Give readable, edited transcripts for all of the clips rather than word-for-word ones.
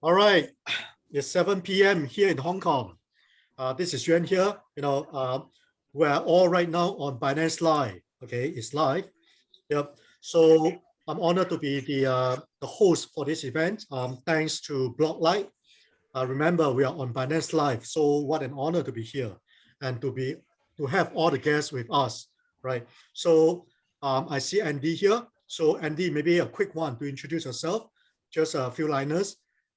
All right, it's 7 p.m. here in Hong Kong. This is Yuen here. We're all right now on Binance Live. Okay, it's live. Yep. So I'm honored to be the host for this event. Thanks to Blocklike. Remember, we are on Binance Live. So what an honor to be here and to have all the guests with us, right? So I see Andy here. So Andy, maybe a quick one to introduce yourself, just a few liners.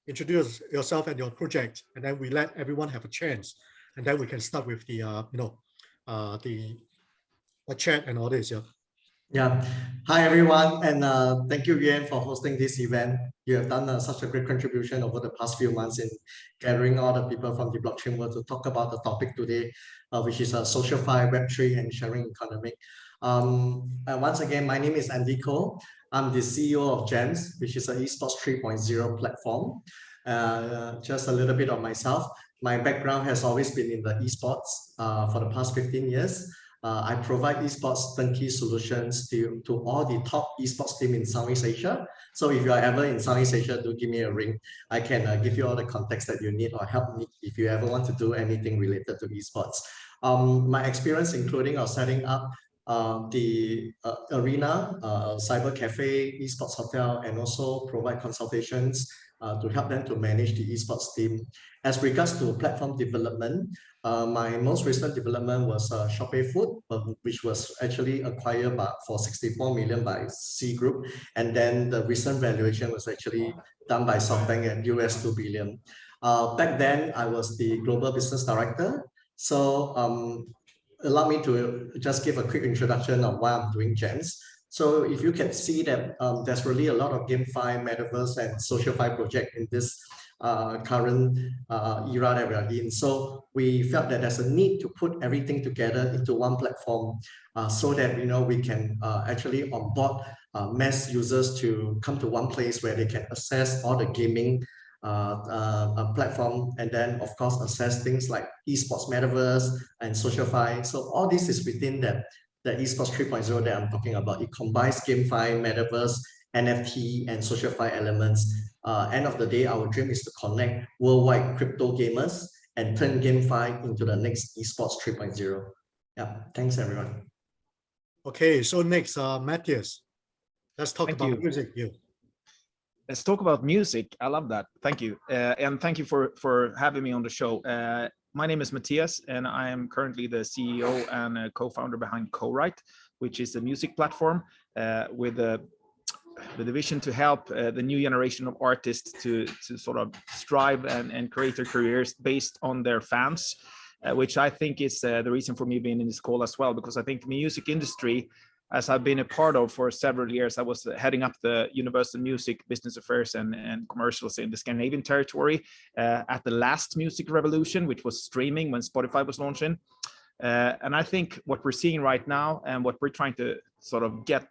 Introduce yourself and your project, and then we let everyone have a chance, and then we can start with the chat and all this. Yeah. Hi everyone, and thank you Yuen for hosting this event. You have done such a great contribution over the past few months in gathering all the people from the blockchain world to talk about the topic today, which is SocialFi, Web3 and Sharing Economy. And once again, my name is Andy Koh. I'm the CEO of GEMS, which is an esports 3.0 platform. Just a little bit of myself. My background has always been in the esports for the past 15 years. I provide esports turnkey solutions to all the top esports team in Southeast Asia. So if you are ever in Southeast Asia, do give me a ring. I can give you all the context that you need or help me if you ever want to do anything related to esports. My experience including setting up the arena, cyber cafe, esports hotel, and also provide consultations to help them to manage the esports team. As regards to platform development, my most recent development was Shopee Food, which was actually acquired for 64 million by C Group, and then the recent valuation was actually done by SoftBank at US 2 billion. Back then, I was the global business director. So allow me to just give a quick introduction of why I'm doing GEMS. So if you can see that there's really a lot of GameFi, Metaverse, and SocialFi project in this current era that we are in. So we felt that there's a need to put everything together into one platform so that we can actually onboard mass users to come to one place where they can access all the gaming platform, and then of course access things like esports, metaverse, and SocialFi. So all this is within the esports 3.0 that I'm talking about. It combines GameFi, metaverse, NFT, and SocialFi elements. End of the day, our dream is to connect worldwide crypto gamers and turn GameFi into the next esports 3.0. Yeah, thanks everyone. Okay, so next, Mattias, let's talk about music here. Let's talk about music. I love that. Thank you. And thank you for having me on the show. My name is Mattias, and I am currently the CEO and co-founder behind Corite, which is a music platform with the vision to help the new generation of artists to sort of strive and create their careers based on their fans, which I think is the reason for me being in this call as well, because I think the music industry, as I've been a part of for several years, I was heading up the Universal Music Business Affairs and commercials in the Scandinavian territory at the last music revolution, which was streaming when Spotify was launching. And I think what we're seeing right now and what we're trying to sort of get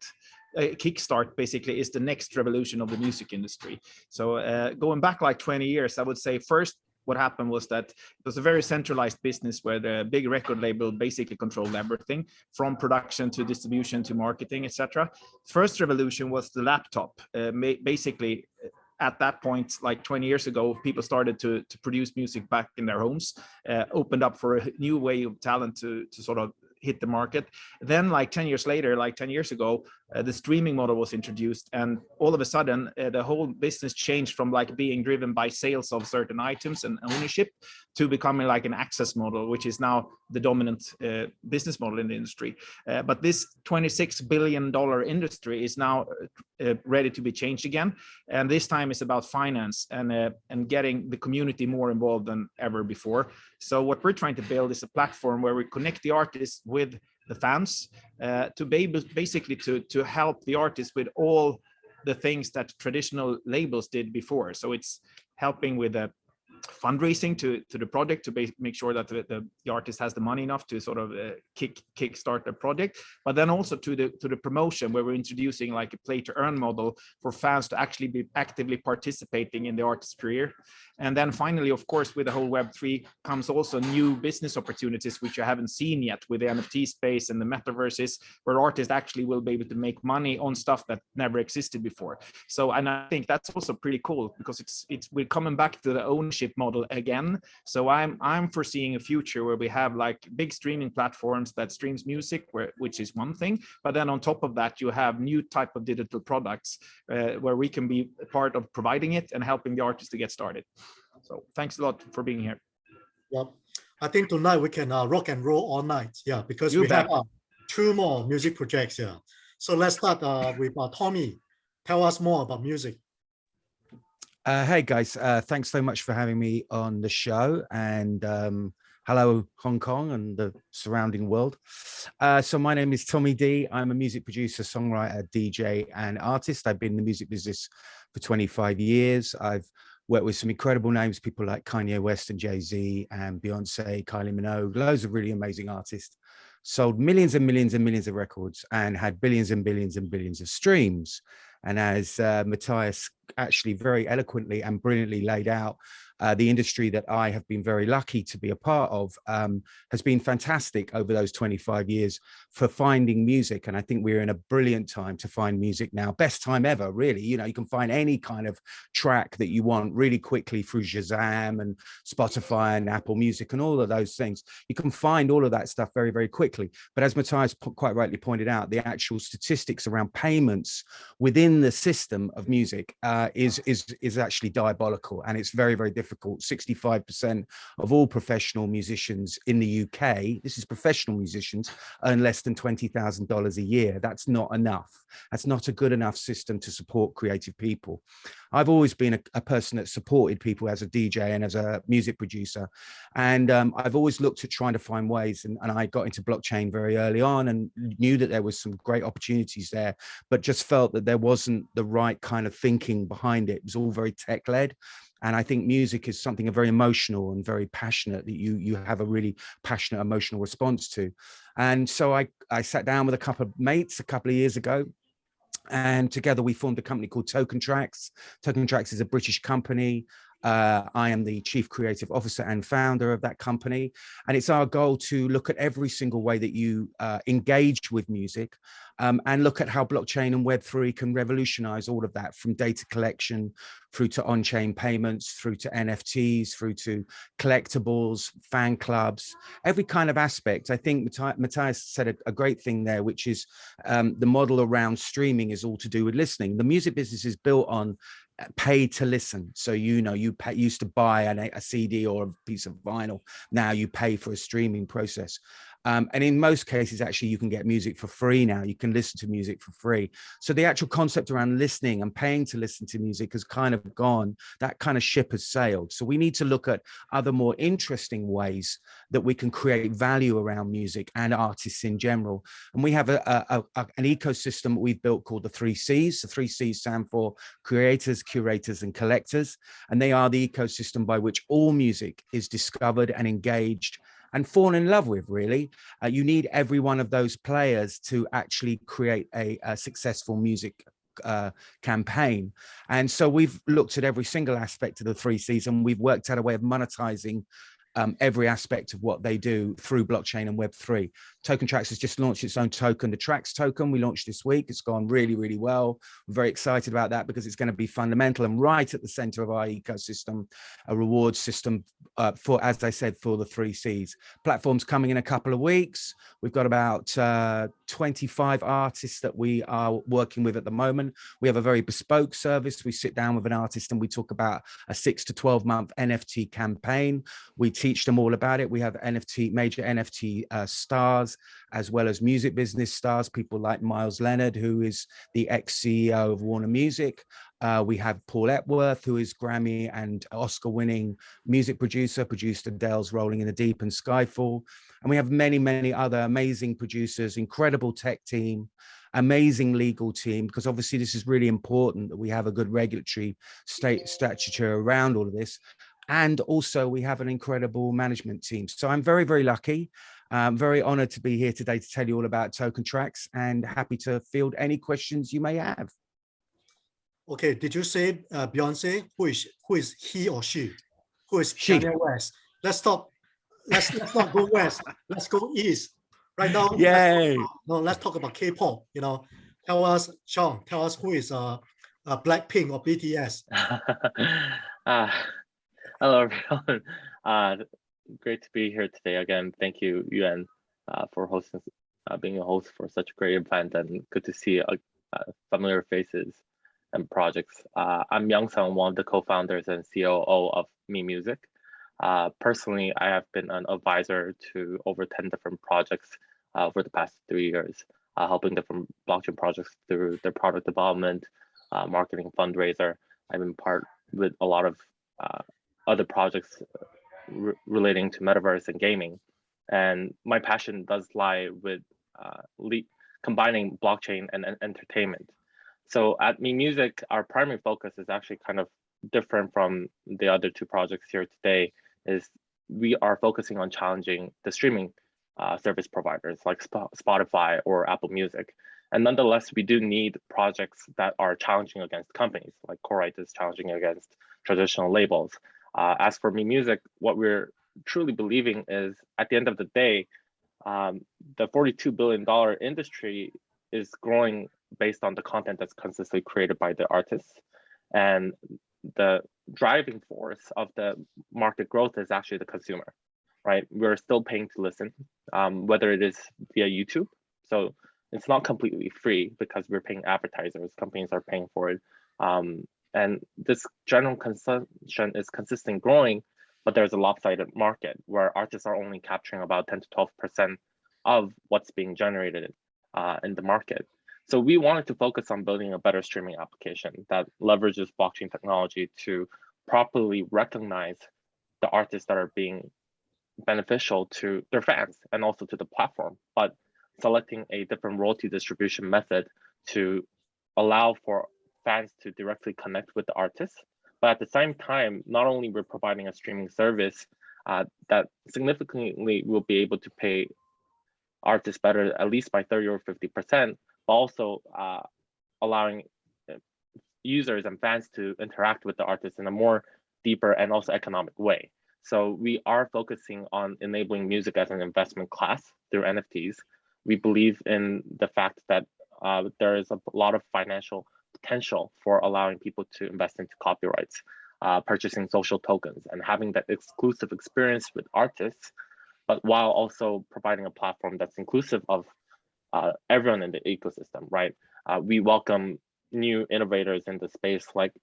kickstart basically is the next revolution of the music industry. So going back like 20 years, I would say first, what happened was that it was a very centralized business where the big record label basically controlled everything from production to distribution to marketing, etc. First revolution was the laptop. Basically, at that point, like 20 years ago, people started to produce music back in their homes, opened up for a new way of talent to sort of hit the market. Then like 10 years later, like 10 years ago, the streaming model was introduced, and all of a sudden the whole business changed from like being driven by sales of certain items and ownership to becoming like an access model, which is now the dominant business model in the industry. But this $26 billion industry is now ready to be changed again, and this time it's about finance and getting the community more involved than ever before. So what we're trying to build is a platform where we connect the artists with the fans to be able basically to help the artists with all the things that traditional labels did before. So it's helping with fundraising to the project to make sure that the artist has the money enough to sort of kickstart the project, but then also to the promotion, where we're introducing like a play to earn model for fans to actually be actively participating in the artist's career. And then finally, of course, with the whole Web3 comes also new business opportunities, which you haven't seen yet with the NFT space and the metaverses, where artists actually will be able to make money on stuff that never existed before. So, and I think that's also pretty cool, because we're coming back to the ownership model again. So I'm foreseeing a future where we have like big streaming platforms that streams music, which is one thing, but then on top of that, you have new type of digital products where we can be a part of providing it and helping the artist to get started. So thanks a lot for being here. Yeah, I think tonight we can rock and roll all night. Yeah, because You we bet. have 2 more music projects here. So let's start with Tommy. Tell us more about music. Hey guys, thanks so much for having me on the show, and hello Hong Kong and the surrounding world. So my name is Tommy D. I'm a music producer, songwriter, DJ and artist. I've been in the music business for 25 years. I've worked with some incredible names, people like Kanye West and Jay-Z and Beyonce, Kylie Minogue, loads of really amazing artists. Sold millions and millions and millions of records and had billions and billions and billions of streams. And as Mattias actually very eloquently and brilliantly laid out, the industry that I have been very lucky to be a part of has been fantastic over those 25 years for finding music. And I think we're in a brilliant time to find music now. Best time ever, really. You know, you can find any kind of track that you want really quickly through Shazam and Spotify and Apple Music and all of those things. You can find all of that stuff very, very quickly. But as Mattias quite rightly pointed out, the actual statistics around payments within the system of music is actually diabolical, and it's very, very difficult. 65% of all professional musicians in the UK, this is professional musicians, earn less than $20,000 a year. That's not enough. That's not a good enough system to support creative people. I've always been a person that supported people as a DJ and as a music producer. And I've always looked at trying to find ways, and I got into blockchain very early on and knew that there was some great opportunities there, but just felt that there wasn't the right kind of thinking behind it. It was all very tech led. And I think music is something very emotional and very passionate that you have a really passionate emotional response to. And so I sat down with a couple of mates a couple of years ago, and together we formed a company called TokenTraxx. TokenTraxx is a British company. I am the chief creative officer and founder of that company. And it's our goal to look at every single way that you engage with music, and look at how blockchain and Web3 can revolutionize all of that, from data collection through to on-chain payments, through to NFTs, through to collectibles, fan clubs, every kind of aspect. I think Mattias said a great thing there, which is the model around streaming is all to do with listening. The music business is built on pay to listen. So, you know, you used to buy a CD or a piece of vinyl. Now you pay for a streaming process. And in most cases, actually, you can get music for free now. You can listen to music for free. So the actual concept around listening and paying to listen to music has kind of gone. That kind of ship has sailed. So we need to look at other more interesting ways that we can create value around music and artists in general. And we have an ecosystem that we've built called the 3 Cs. The 3 Cs stand for creators, curators, and collectors. And they are the ecosystem by which all music is discovered and engaged and fall in love with, really. You need every one of those players to actually create a successful music campaign. And so we've looked at every single aspect of the 3 Cs, and we've worked out a way of monetizing every aspect of what they do through blockchain and Web3. TokenTraxx has just launched its own token, the Trax token. We launched this week. It's gone really, really well. We're very excited about that because it's going to be fundamental and right at the center of our ecosystem, a reward system for, as I said, for the 3 Cs. Platform's coming in a couple of weeks. We've got about 25 artists that we are working with at the moment. We have a very bespoke service. We sit down with an artist and we talk about a 6 to 12 month NFT campaign. We teach them all about it. We have major NFT stars, as well as music business stars, people like Miles Leonard, who is the ex-CEO of Warner Music. We have Paul Epworth, who is Grammy and Oscar-winning music producer, produced Adele's Rolling in the Deep and Skyfall. And we have many, many other amazing producers, incredible tech team, amazing legal team, because obviously this is really important that we have a good regulatory stature around all of this. And also we have an incredible management team. So I'm very, very lucky. I'm very honored to be here today to tell you all about TokenTraxx and happy to field any questions you may have. Okay, did you say Beyonce? Who is he or she? Who is She. Kanye West? Let's stop. Let's not go west. Let's go east. Right now, Yay. let's talk about K-pop. Tell us, Chong. Tell us who is Blackpink or BTS. Hello, everyone. Great to be here today again. Thank you, Yuen, for hosting, being a host for such a great event, and good to see familiar faces and projects. I'm YoungSung, one of the co-founders and COO of MeMusic. Personally, I have been an advisor to over 10 different projects for the past 3 years, helping different blockchain projects through their product development, marketing, fundraiser. I've been part with a lot of other projects relating to metaverse and gaming. And my passion does lie with combining blockchain and entertainment. So at MeMusic, our primary focus is actually kind of different from the other two projects here today, is we are focusing on challenging the streaming service providers like Spotify or Apple Music. And nonetheless, we do need projects that are challenging against companies, like Corite is challenging against traditional labels. As for MeMusic, what we're truly believing is, at the end of the day, the $42 billion industry is growing based on the content that's consistently created by the artists. And the driving force of the market growth is actually the consumer, right? We're still paying to listen, whether it is via YouTube. So it's not completely free because we're paying advertisers, companies are paying for it. And this general consumption is consistently growing, but there's a lopsided market where artists are only capturing about 10 to 12% of what's being generated in the market. So we wanted to focus on building a better streaming application that leverages blockchain technology to properly recognize the artists that are being beneficial to their fans and also to the platform, but selecting a different royalty distribution method to allow for fans to directly connect with the artists. But at the same time, not only we're providing a streaming service that significantly will be able to pay artists better, at least by 30 or 50%, but also allowing users and fans to interact with the artists in a more deeper and also economic way. So we are focusing on enabling music as an investment class through NFTs. We believe in the fact that there is a lot of financial potential for allowing people to invest into copyrights, purchasing social tokens, and having that exclusive experience with artists, but while also providing a platform that's inclusive of everyone in the ecosystem, right? We welcome new innovators in the space like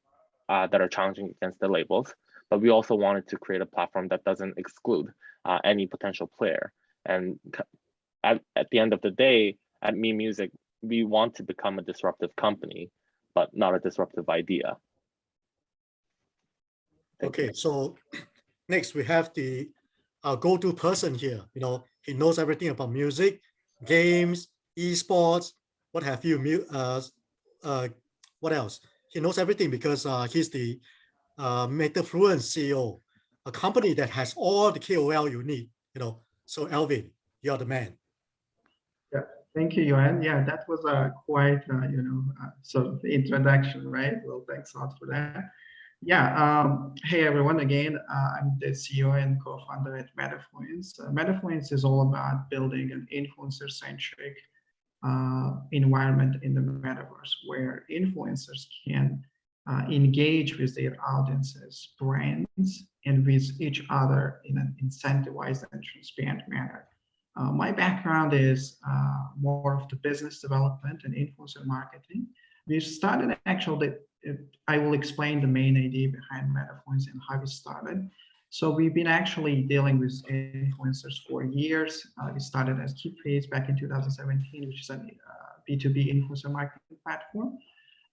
that are challenging against the labels, but we also wanted to create a platform that doesn't exclude any potential player. And at the end of the day, at MeMusic, we want to become a disruptive company, but not a disruptive idea. Okay, so next we have the go-to person here. He knows everything about music, games, esports, what have you. What else? He knows everything because he's the Metafluence CEO, a company that has all the KOL you need. So Elvin, you're the man. Yeah, thank you, Yuen. Yeah, that was quite sort of introduction, right? Well, thanks a lot for that. Yeah. Hey everyone. Again, I'm the CEO and co-founder at Metafluence. Metafluence is all about building an influencer-centric environment in the metaverse where influencers can engage with their audiences, brands, and with each other in an incentivized and transparent manner. My background is more of the business development and influencer marketing. We started actually, I will explain the main idea behind Metafluence and how we started. So we've been actually dealing with influencers for years. We started as KeepFace back in 2017, which is a B2B influencer marketing platform.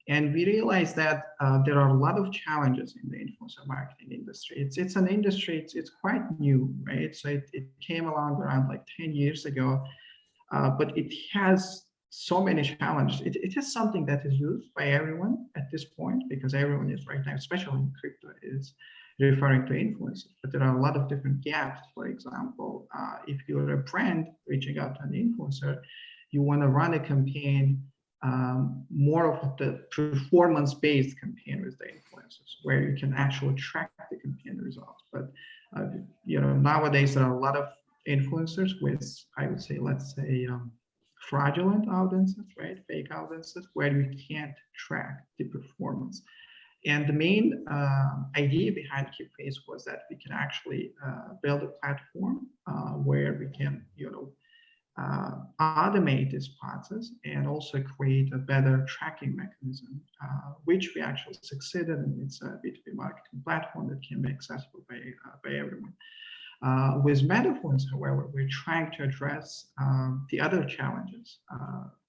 And we realized that there are a lot of challenges in the influencer marketing industry. It's an industry, it's quite new, right? So it came along around like 10 years ago, but it has so many challenges. It is something that is used by everyone at this point because everyone is right now, especially in crypto, is referring to influencers, but there are a lot of different gaps. For example, if you're a brand reaching out to an influencer, you want to run a campaign, more of the performance-based campaign with the influencers, where you can actually track the campaign results. But nowadays there are a lot of influencers with, I would say, let's say, fraudulent audiences, right? Fake audiences, where you can't track the performance. And the main idea behind KeepFace was that we can actually build a platform where we can, automate this process and also create a better tracking mechanism, which we actually succeeded in. It's a B2B marketing platform that can be accessible by everyone. With Metafluence, however, we're trying to address the other challenges.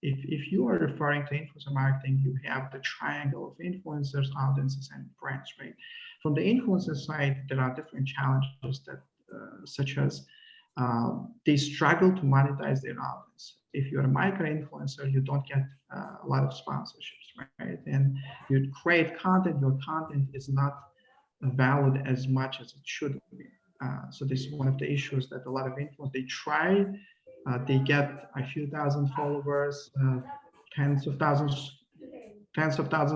If you are referring to influencer marketing, you have the triangle of influencers, audiences, and brands, right? From the influencer side, there are different challenges that, such as they struggle to monetize their audience. If you're a micro-influencer, you don't get a lot of sponsorships, right? And you create content, your content is not valued as much as it should be. So this is one of the issues that a lot of influencers, they try, they get a few thousand followers, tens of thousands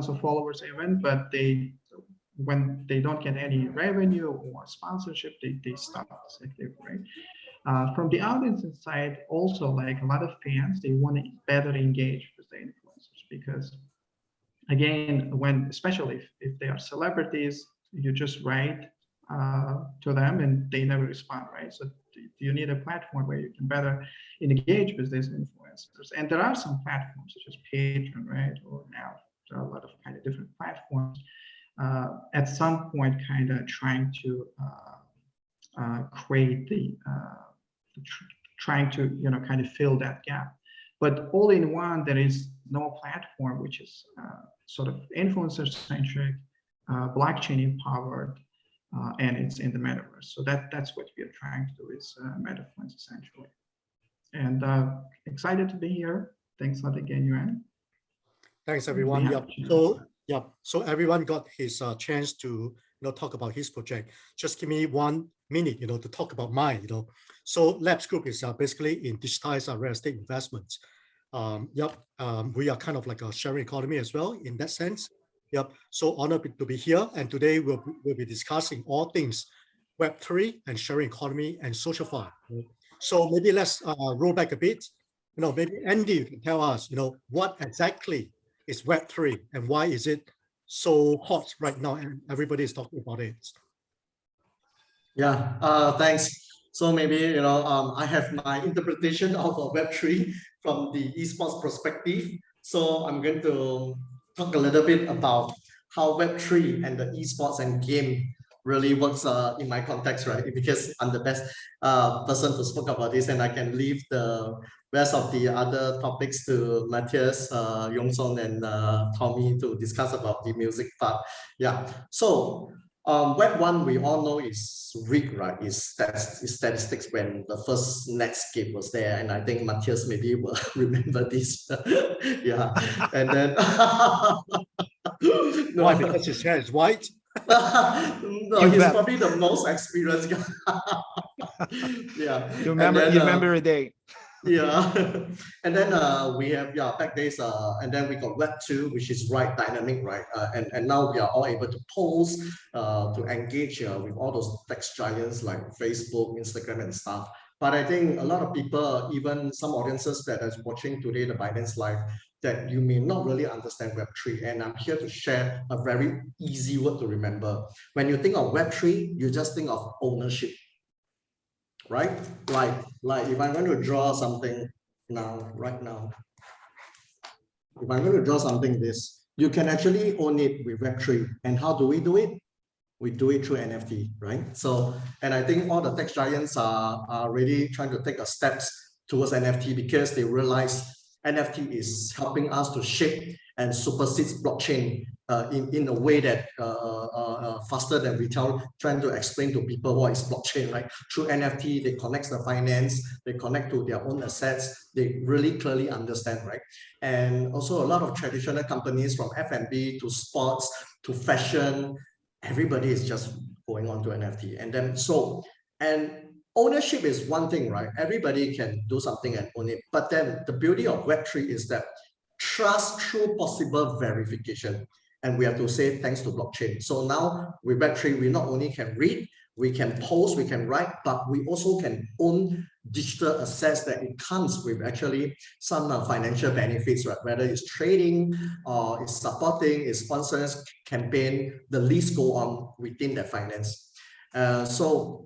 of followers even, but when they don't get any revenue or sponsorship, they stop, right? From the audience side, also, like a lot of fans, they want to better engage with the influencers, because again, especially if they are celebrities, you just write to them and they never respond, right? So you need a platform where you can better engage with these influencers. And there are some platforms such as Patreon, right? Or now there are a lot of kind of different platforms at some point kind of trying to create trying to kind of fill that gap. But all in one, there is no platform which is sort of influencer centric, blockchain empowered, and it's in the metaverse. So that's what we are trying to do is Metafluence essentially. And excited to be here. Thanks a lot again, Yuen. Thanks everyone. So everyone got his chance to talk about his project. Just give me 1 minute, to talk about mine. So Labs Group is basically in digitized real estate investments. We are kind of like a sharing economy as well in that sense. So honored to be here, and today we'll be discussing all things Web3 and sharing economy and SocialFi. So maybe let's roll back a bit. Maybe Andy, you can tell us, what exactly is Web3 and why is it so hot right now and everybody is talking about it? Yeah, thanks. So maybe, I have my interpretation of Web3 from the esports perspective. So I'm going to talk a little bit about how Web3 and the esports and game really works in my context, right? Because I'm the best person to speak about this, and I can leave the rest of the other topics to Mattias, YoungSung, and Tommy to discuss about the music part. Yeah, so Web1 we all know is rigged, right? Is statistics when the first Netscape was there, and I think Mattias maybe will remember this. Yeah, and then no, why? Because his hair is white. No, he's probably the most experienced guy. Yeah, you remember a day. Yeah, and then we have back days, and then we got Web2, which is dynamic, right? And now we are all able to post, to engage with all those tech giants like Facebook, Instagram, and stuff. But I think a lot of people, even some audiences that is watching today the Binance Live, that you may not really understand Web3, and I'm here to share a very easy word to remember. When you think of Web3, you just think of ownership. Right? Like if I'm going to draw something right now, if I'm going to draw something you can actually own it with Web3. And how do we do it? We do it through NFT, right? So, and I think all the tech giants are really trying to take steps towards NFT because they realize NFT is helping us to shape and supersedes blockchain in a way that faster than retail, trying to explain to people what is blockchain, right? Through NFT, they connect the finance, they connect to their own assets, they really clearly understand, right? And also a lot of traditional companies from F&B to sports to fashion, everybody is just going on to NFT, and then so, and ownership is one thing, right? Everybody can do something and own it. But then the beauty of Web3 is that trust through possible verification. And we have to say thanks to blockchain. So now with Web3, we not only can read, we can post, we can write, but we also can own digital assets that it comes with actually some financial benefits, right? Whether it's trading or it's supporting, it's sponsors, campaign, the list go on within the finance. So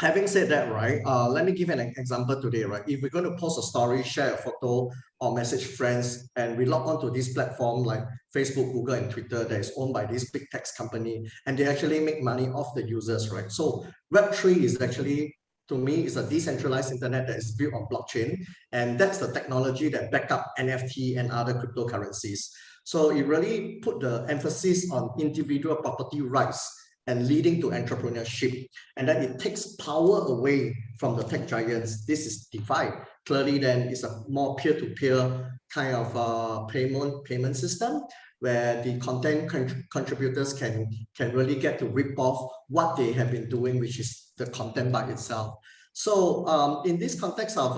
having said that, right, let me give an example today, right? If we're going to post a story, share a photo, or message friends, and we log onto this platform like Facebook, Google, and Twitter that is owned by this big tech company, and they actually make money off the users, right? So Web3 is actually, to me, is a decentralized internet that is built on blockchain, and that's the technology that back up NFT and other cryptocurrencies. So it really put the emphasis on individual property rights and leading to entrepreneurship, and then it takes power away from the tech giants. This is DeFi. Clearly, then it's a more peer-to-peer kind of payment system where the content contributors can really get to rip off what they have been doing, which is the content by itself. So in this context of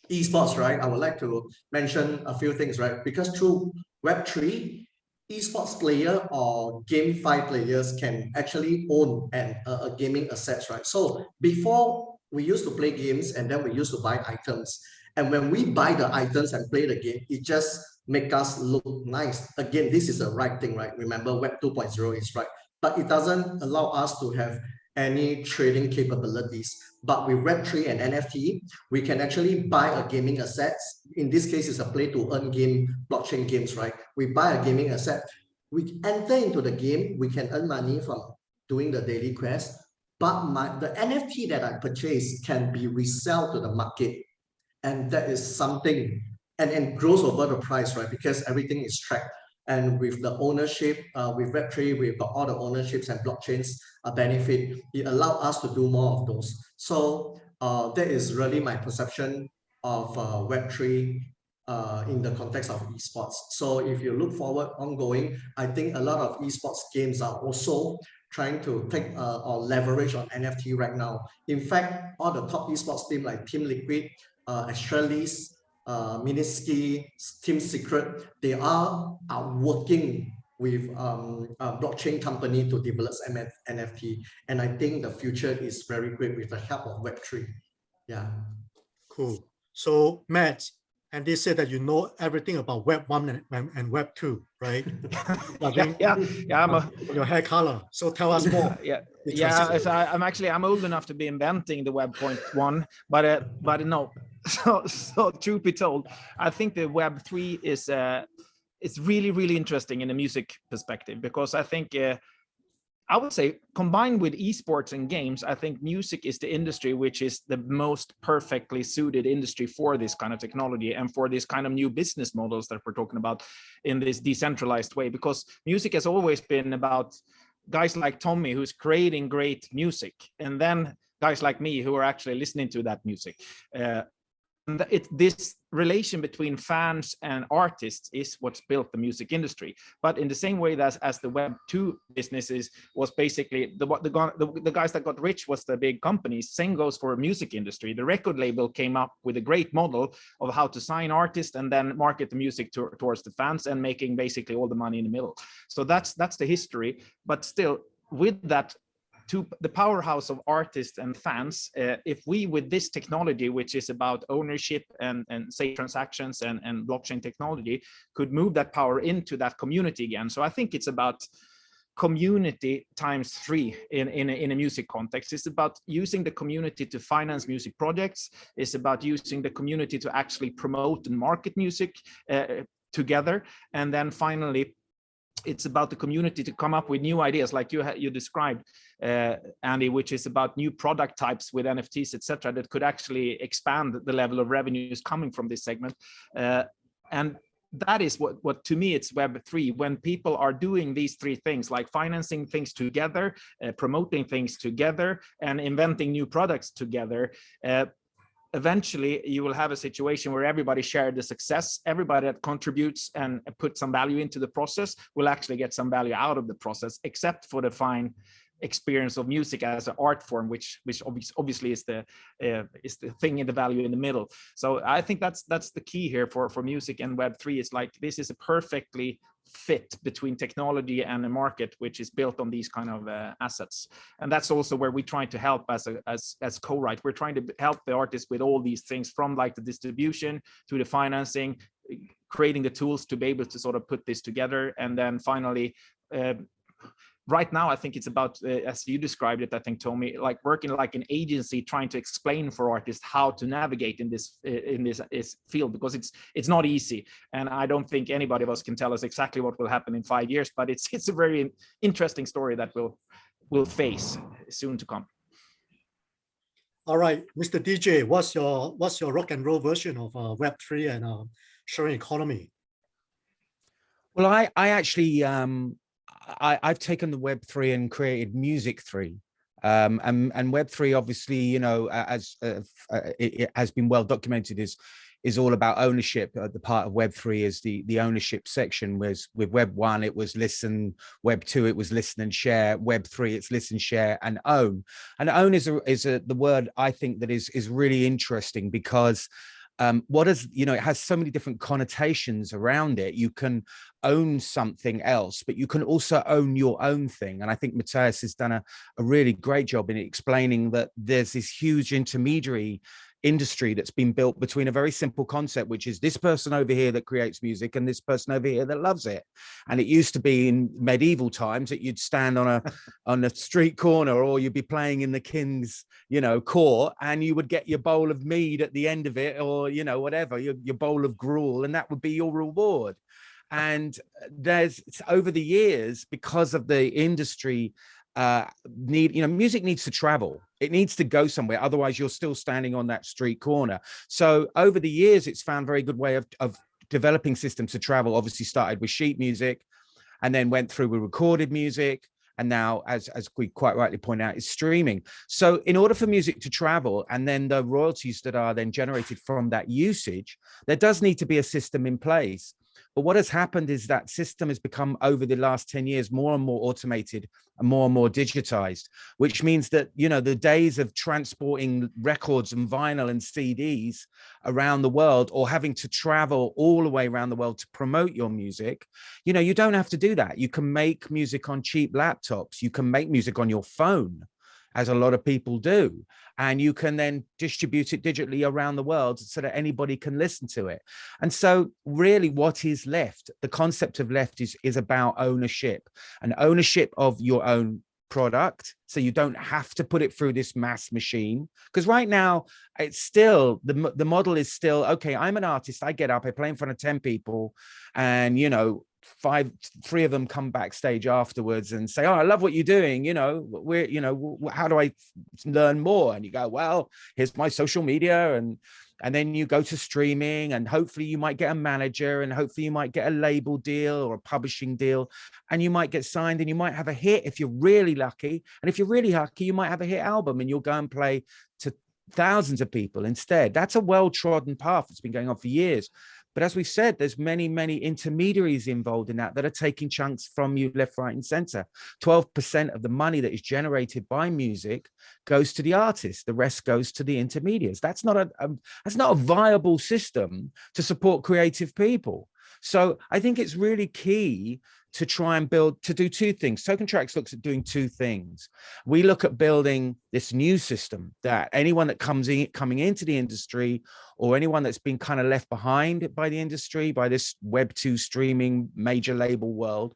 esports, right, I would like to mention a few things, right? Because through Web3, esports player or GameFi players can actually own a gaming assets, right? So before we used to play games and then we used to buy items. And when we buy the items and play the game, it just makes us look nice. Again, this is the right thing, right? Remember, Web 2.0 is right, but it doesn't allow us to have any trading capabilities. But with Web3 and NFT, we can actually buy a gaming assets. In this case, it's a play to earn game, blockchain games, right? We buy a gaming asset, we enter into the game, we can earn money from doing the daily quest, but the NFT that I purchased can be resell to the market. And that is something, and grows over the price, right? Because everything is tracked. And with the ownership, with Web3, we've got all the ownerships and blockchains benefit. It allows us to do more of those. So that is really my perception of Web3 in the context of esports. So if you look forward ongoing, I think a lot of esports games are also trying to take or leverage on NFT right now. In fact, all the top esports team like Team Liquid, Astralis, Miniski, Team Secret, they are working with a blockchain company to develop NFT. And I think the future is very great with the help of Web3. Yeah. Cool. So Matt, and they said that you know everything about Web 1 and Web 2, right? Yeah. I'm your hair color. So tell us more. I'm old enough to be inventing the Web 1, but no. So truth be told, I think the Web 3 is it's really interesting in a music perspective, because I think I would say combined with esports and games, I think music is the industry which is the most perfectly suited industry for this kind of technology and for this kind of new business models that we're talking about in this decentralized way, because music has always been about guys like Tommy who's creating great music, and then guys like me who are actually listening to that music. This relation between fans and artists is what's built the music industry. But in the same way that as the Web 2 businesses was basically the guys that got rich was the big companies, same goes for music industry. The record label came up with a great model of how to sign artists and then market the music towards the fans and making basically all the money in the middle. So that's the history. But still, with that, to the powerhouse of artists and fans, if we with this technology, which is about ownership and safe transactions and blockchain technology, could move that power into that community again. So I think it's about community times 3 in a music context. It's about using the community to finance music projects. It's about using the community to actually promote and market music together. And then finally, it's about the community to come up with new ideas like you described, Andy, which is about new product types with NFTs, etc., that could actually expand the level of revenues coming from this segment. And that is what to me, it's Web 3. When people are doing these 3 things, like financing things together, promoting things together, and inventing new products together, eventually you will have a situation where everybody shares the success. Everybody that contributes and puts some value into the process will actually get some value out of the process, except for the fine experience of music as an art form, which obviously is the thing in the value in the middle. So I think that's the key here for music and Web3. It's like this is a perfectly fit between technology and a market which is built on these kind of assets. And that's also where we try to help as Corite. We're trying to help the artists with all these things, from like the distribution to the financing, creating the tools to be able to sort of put this together. And then finally, right now, I think it's about, as you described it, I think, Tommy, like working like an agency, trying to explain for artists how to navigate in this field, because it's not easy. And I don't think anybody of us can tell us exactly what will happen in 5 years, but it's a very interesting story that we'll face soon to come. All right, Mr. DJ, what's your rock and roll version of Web3 and sharing economy? Well, I actually I've taken the Web3 and created Music3, and Web3, obviously, you know, as it has been well documented, is all about ownership. The part of Web3 is the ownership section. Whereas with Web1 it was listen, Web2 it was listen and share, Web3 it's listen, share, and own. And own is the word I think that is really interesting, because what is, you know, it has so many different connotations around it. You can own something else, but you can also own your own thing. And I think Mattias has done a really great job in explaining that there's this huge intermediary industry that's been built between a very simple concept, which is this person over here that creates music and this person over here that loves it. And it used to be in medieval times that you'd stand on a street corner, or you'd be playing in the king's, you know, court, and you would get your bowl of mead at the end of it, or, you know, whatever, your bowl of gruel, and that would be your reward. And there's, over the years, because of the industry music needs to travel. It needs to go somewhere, otherwise you're still standing on that street corner. So over the years, it's found a very good way of developing systems to travel. Obviously started with sheet music, and then went through with recorded music, and now, as we quite rightly point out, is streaming. So in order for music to travel, and then the royalties that are then generated from that usage, there does need to be a system in place. But what has happened is that system has become, over the last 10 years, more and more automated and more digitized, which means that, you know, the days of transporting records and vinyl and CDs around the world, or having to travel all the way around the world to promote your music, you know, you don't have to do that. You can make music on cheap laptops. You can make music on your phone, as a lot of people do. And you can then distribute it digitally around the world so that anybody can listen to it. And so really what is left, the concept of left is about ownership, and ownership of your own product. So you don't have to put it through this mass machine, because right now it's still, the model is still, okay, I'm an artist, I get up, I play in front of 10 people, and, you know, three of them come backstage afterwards and say, oh, I love what you're doing, you know, how do I learn more? And you go, well, here's my social media, and then you go to streaming, and hopefully you might get a manager, and hopefully you might get a label deal or a publishing deal, and you might get signed, and you might have a hit if you're really lucky. And if you're really lucky, you might have a hit album, and you'll go and play to thousands of people instead. That's a well-trodden path that's been going on for years. But as we said, there's many intermediaries involved in that are taking chunks from you left, right, and center. 12% of the money that is generated by music goes to the artist. The rest goes to the intermediaries. That's not a viable system to support creative people. So I think it's really key to try and do two things. TokenTraxx looks at doing two things. We look at building this new system that anyone that coming into the industry, or anyone that's been kind of left behind by the industry, by this Web2 streaming major label world,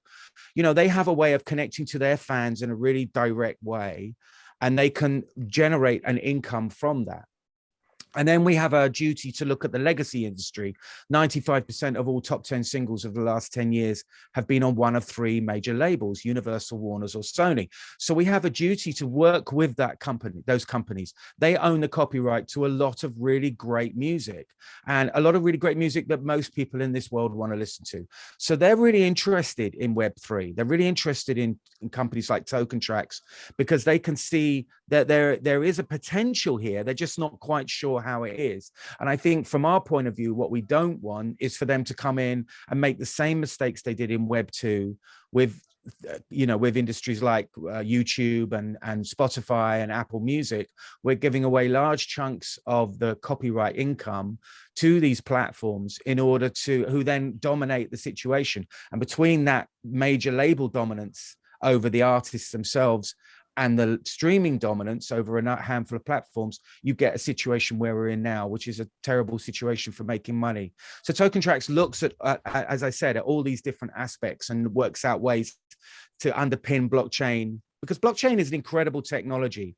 you know, they have a way of connecting to their fans in a really direct way, and they can generate an income from that. And then we have a duty to look at the legacy industry. 95% of all top 10 singles of the last 10 years have been on one of three major labels, Universal, Warner's, or Sony. So we have a duty to work with those companies. They own the copyright to a lot of really great music, and a lot of really great music that most people in this world want to listen to. So they're really interested in Web3. They're really interested in companies like TokenTraxx, because they can see that there is a potential here. They're just not quite sure how it is. And I think from our point of view, what we don't want is for them to come in and make the same mistakes they did in Web 2 with with industries like YouTube and Spotify and Apple Music, we're giving away large chunks of the copyright income to these platforms in order to, who then dominate the situation. And between that major label dominance over the artists themselves and the streaming dominance over a handful of platforms, you get a situation where we're in now, which is a terrible situation for making money. So TokenTraxx looks at, as I said, at all these different aspects and works out ways to underpin blockchain, because blockchain is an incredible technology,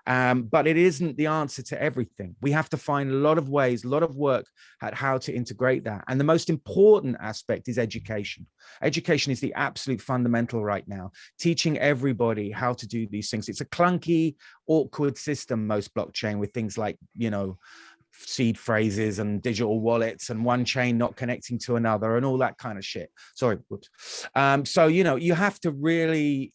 but it isn't the answer to everything. We have to find a lot of ways, a lot of work at how to integrate that. And the most important aspect is education. Education is the absolute fundamental right now, teaching everybody how to do these things. It's a clunky, awkward system, most blockchain, with things like, seed phrases and digital wallets and one chain not connecting to another and all that kind of shit. Sorry. Whoops. So, you have to really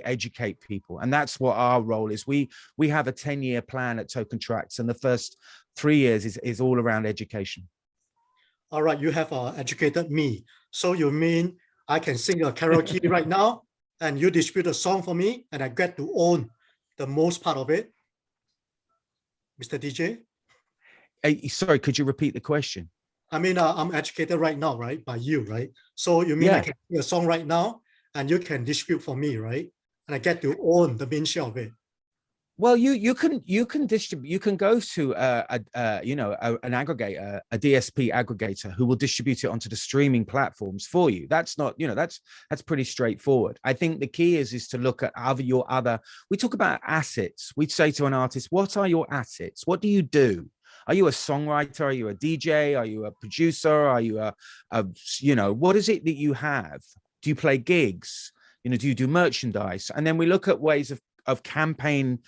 educate people. And that's what our role is. We have a 10-year plan at TokenTraxx, and the first 3 years is all around education. All right, you have educated me. So you mean I can sing a karaoke right now and you distribute a song for me and I get to own the most part of it, Mr. DJ? Sorry, could you repeat the question? I mean, I'm educated right now, right, by you, right? So you mean I can sing a song right now and you can distribute for me, right? And I get to own the main share of it. Well, you can distribute. You can go to an aggregator, a DSP aggregator, who will distribute it onto the streaming platforms for you. That's not, that's pretty straightforward. I think the key is to look at your other. We talk about assets. We'd say to an artist, "What are your assets? What do you do? Are you a songwriter? Are you a DJ? Are you a producer? Are you what is it that you have? Do you play gigs? Do you do merchandise?" And then we look at ways of a campaign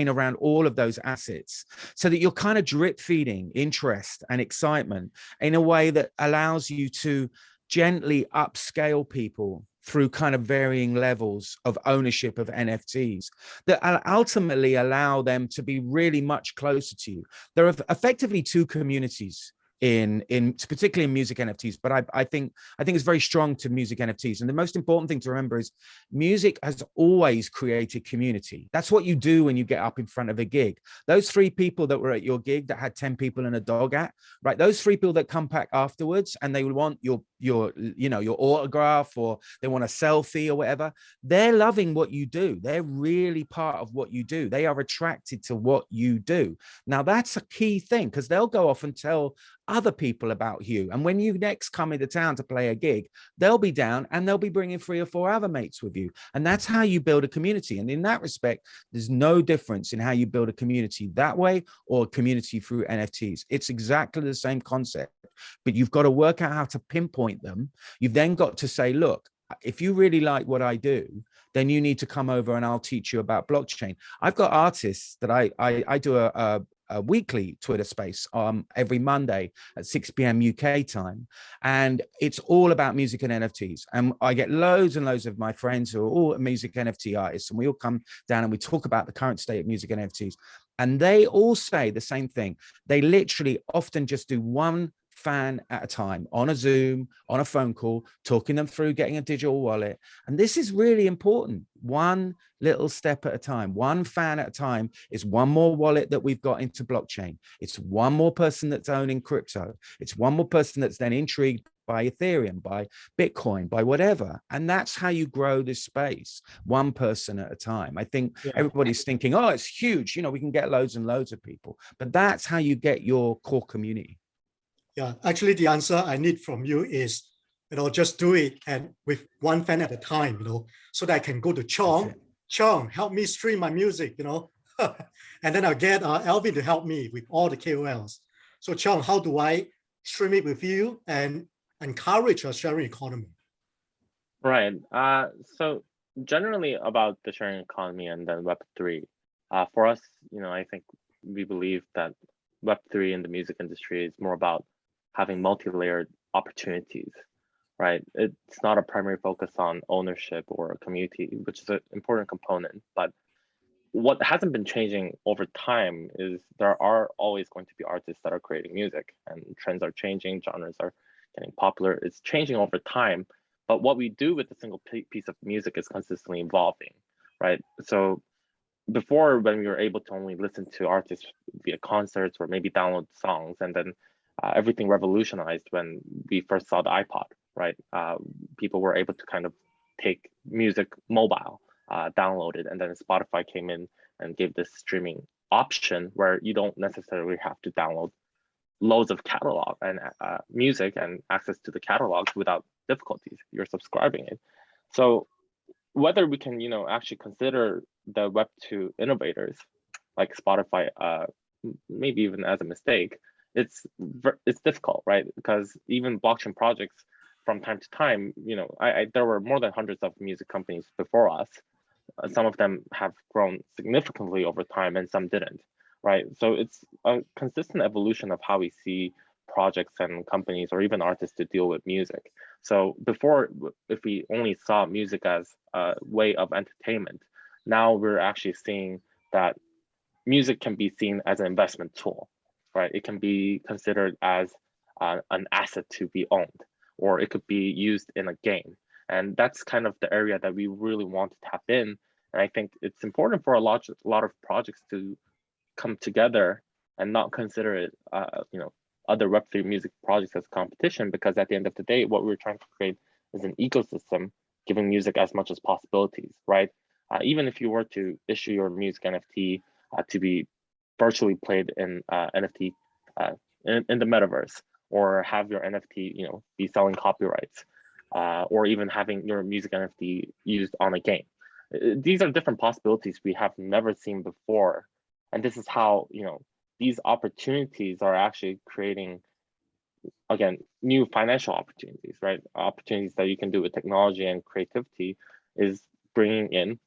around all of those assets, so that you're kind of drip feeding interest and excitement in a way that allows you to gently upscale people through kind of varying levels of ownership of NFTs that ultimately allow them to be really much closer to you. There are effectively two communities particularly in music NFTs, but I think it's very strong to music NFTs. And the most important thing to remember is music has always created community. That's what you do when you get up in front of a gig. Those 3 people that were at your gig that had 10 people in a dog at, right? Those 3 people that come back afterwards and they will want your autograph, or they want a selfie or whatever. They're loving what you do. They're really part of what you do. They are attracted to what you do. Now that's a key thing, because they'll go off and tell other people about you. And when you next come into town to play a gig, they'll be down and they'll be bringing 3 or 4 other mates with you. And that's how you build a community. And in that respect, there's no difference in how you build a community that way or a community through NFTs. It's exactly the same concept, but you've got to work out how to pinpoint them. You've then got to say, look, if you really like what I do, then you need to come over and I'll teach you about blockchain. I've got artists that I do a weekly Twitter space every Monday at 6 p.m. UK time. And it's all about music and NFTs. And I get loads and loads of my friends who are all music NFT artists. And we all come down and we talk about the current state of music and NFTs. And they all say the same thing. They literally often just do one fan at a time on a Zoom, on a phone call, talking them through getting a digital wallet. And this is really important. One little step at a time, one fan at a time is one more wallet that we've got into blockchain. It's one more person that's owning crypto. It's one more person that's then intrigued by Ethereum, by Bitcoin, by whatever. And that's how you grow this space, one person at a time. I think everybody's thinking, oh, it's huge. We can get loads and loads of people, but that's how you get your core community. Yeah, actually the answer I need from you is, just do it and with one fan at a time, so that I can go to Chong. Chong, help me stream my music, and then I'll get Elvin to help me with all the KOLs. So Chong, how do I stream it with you and encourage a sharing economy? Right. So generally about the sharing economy and then Web3, for us, I think we believe that Web3 in the music industry is more about having multi-layered opportunities, right? It's not a primary focus on ownership or a community, which is an important component. But what hasn't been changing over time is there are always going to be artists that are creating music, and trends are changing, genres are getting popular. It's changing over time, but what we do with a single piece of music is consistently evolving, right? So before, when we were able to only listen to artists via concerts or maybe download songs, and then everything revolutionized when we first saw the iPod, right? People were able to kind of take music mobile, download it, and then Spotify came in and gave this streaming option where you don't necessarily have to download loads of catalog and music and access to the catalogs without difficulties. You're subscribing it. So whether we can, actually consider the Web2 innovators like Spotify, maybe even as a mistake, it's difficult, right? Because even blockchain projects, from time to time, there were more than hundreds of music companies before us. Some of them have grown significantly over time, and some didn't, right? So it's a consistent evolution of how we see projects and companies or even artists to deal with music. So before, if we only saw music as a way of entertainment, now we're actually seeing that music can be seen as an investment tool, right? It can be considered as an asset to be owned, or it could be used in a game. And that's kind of the area that we really want to tap in. And I think it's important for a lot of projects to come together and not consider it, other Web3 music projects as competition, because at the end of the day, what we're trying to create is an ecosystem giving music as much as possibilities, right? Even if you were to issue your music NFT to be virtually played in NFT in the metaverse, or have your NFT, be selling copyrights, or even having your music NFT used on a game. These are different possibilities we have never seen before. And this is how, these opportunities are actually creating, again, new financial opportunities, right? Opportunities that you can do with technology and creativity is bringing in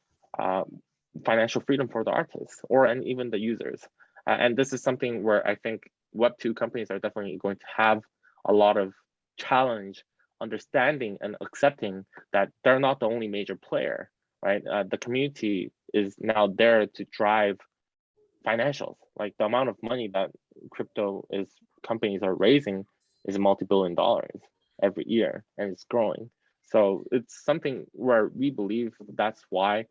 financial freedom for the artists and even the users. And this is something where I think Web2 companies are definitely going to have a lot of challenge understanding and accepting that they're not the only major player, right? The community is now there to drive financials. Like the amount of money that companies are raising is multi-billion dollars every year, and it's growing. So it's something where we believe that's why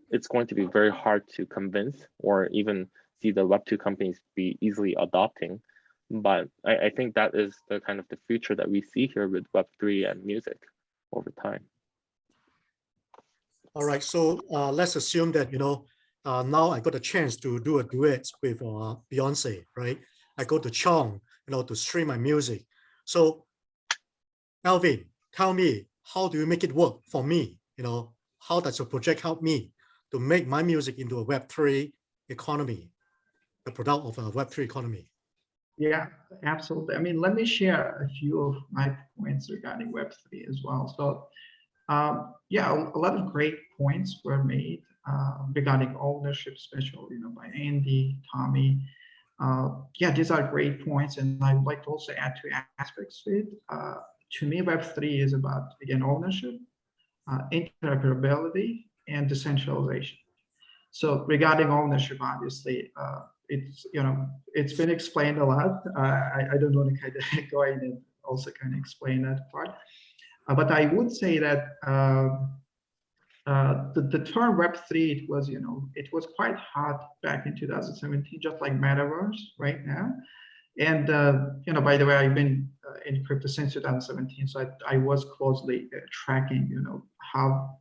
it's going to be very hard to convince or even see the Web2 companies be easily adopting. But I think that is the kind of the future that we see here with Web3 and music over time. All right, so let's assume that, now I got a chance to do a duet with Beyonce, right? I go to Chong, to stream my music. So Elvin, tell me, how do you make it work for me? How does your project help me to make my music into a Web3 economy, the product of a Web3 economy? Yeah, absolutely. I mean, let me share a few of my points regarding Web3 as well. So, yeah, a lot of great points were made regarding ownership, especially, by Andy, Tommy. Yeah, these are great points, and I would like to also add two aspects to it. To me, Web3 is about, again, ownership, interoperability, and decentralization. So regarding ownership, obviously, it's been explained a lot. I don't want to kind of go in and also kind of explain that part. But I would say that the term Web3, it was quite hot back in 2017, just like Metaverse right now. And, by the way, I've been in crypto since 2017, so I was closely tracking, how,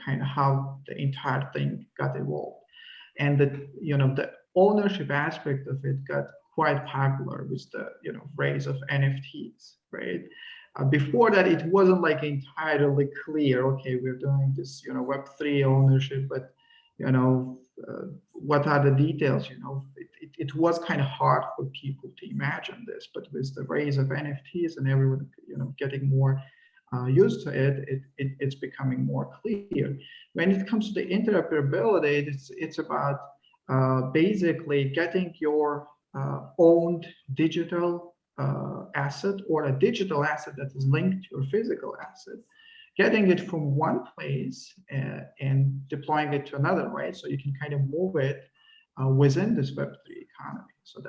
kind of how the entire thing got evolved. And the ownership aspect of it got quite popular with the, rise of NFTs, right? Before that, it wasn't like entirely clear, okay, we're doing this, Web3 ownership, but, what are the details, it was kind of hard for people to imagine this, but with the rise of NFTs and everyone, getting more used to it, it's becoming more clear. When it comes to the interoperability, it's about basically getting your owned digital asset or a digital asset that is linked to your physical asset, getting it from one place and deploying it to another, right? So you can kind of move it within this Web3 economy. So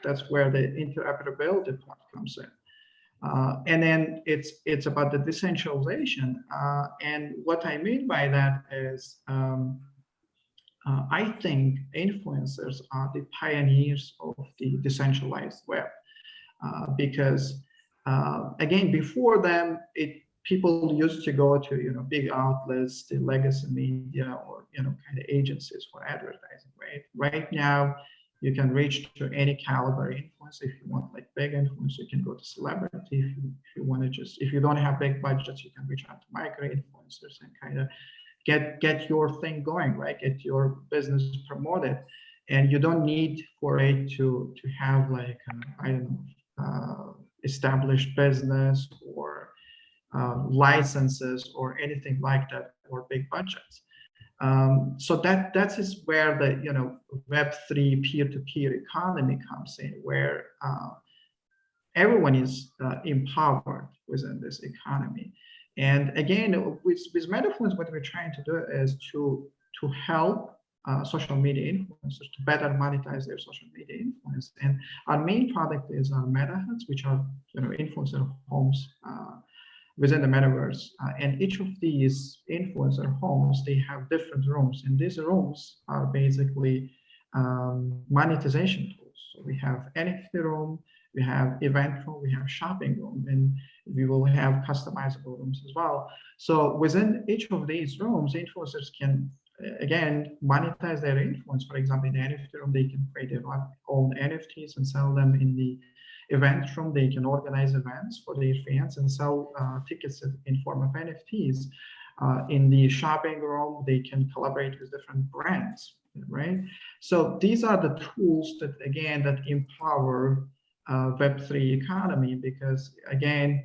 that's where the interoperability part comes in. And then it's about the decentralization. And what I mean by that is, I think influencers are the pioneers of the decentralized web, because again, before them, people used to go to big outlets, the legacy media, or kind of agencies for advertising. Right now, you can reach to any caliber influencer. If you want like big influence, you can go to celebrity. If you want to if you don't have big budgets, you can reach out to micro influencers and kind of get your thing going, right? Get your business promoted, and you don't need for it to have like I don't know, established business or licenses or anything like that, or big budgets. So that is where the Web3 peer-to-peer economy comes in, where everyone is empowered within this economy. And again, with Metafluence, what we're trying to do is to help social media influencers to better monetize their social media influence. And our main product is our MetaHuts, which are influencer homes within the metaverse. And each of these influencer homes, they have different rooms, and these rooms are basically monetization tools. So we have NFT room, we have event room, we have shopping room, and we will have customizable rooms as well. So within each of these rooms, influencers can, again, monetize their influence. For example, in the NFT room, they can create their own NFTs and sell them. In the event room, they can organize events for their fans and sell tickets in form of NFTs. In the shopping room, they can collaborate with different brands, right? So these are the tools that, again, that empower Web3 economy, because again,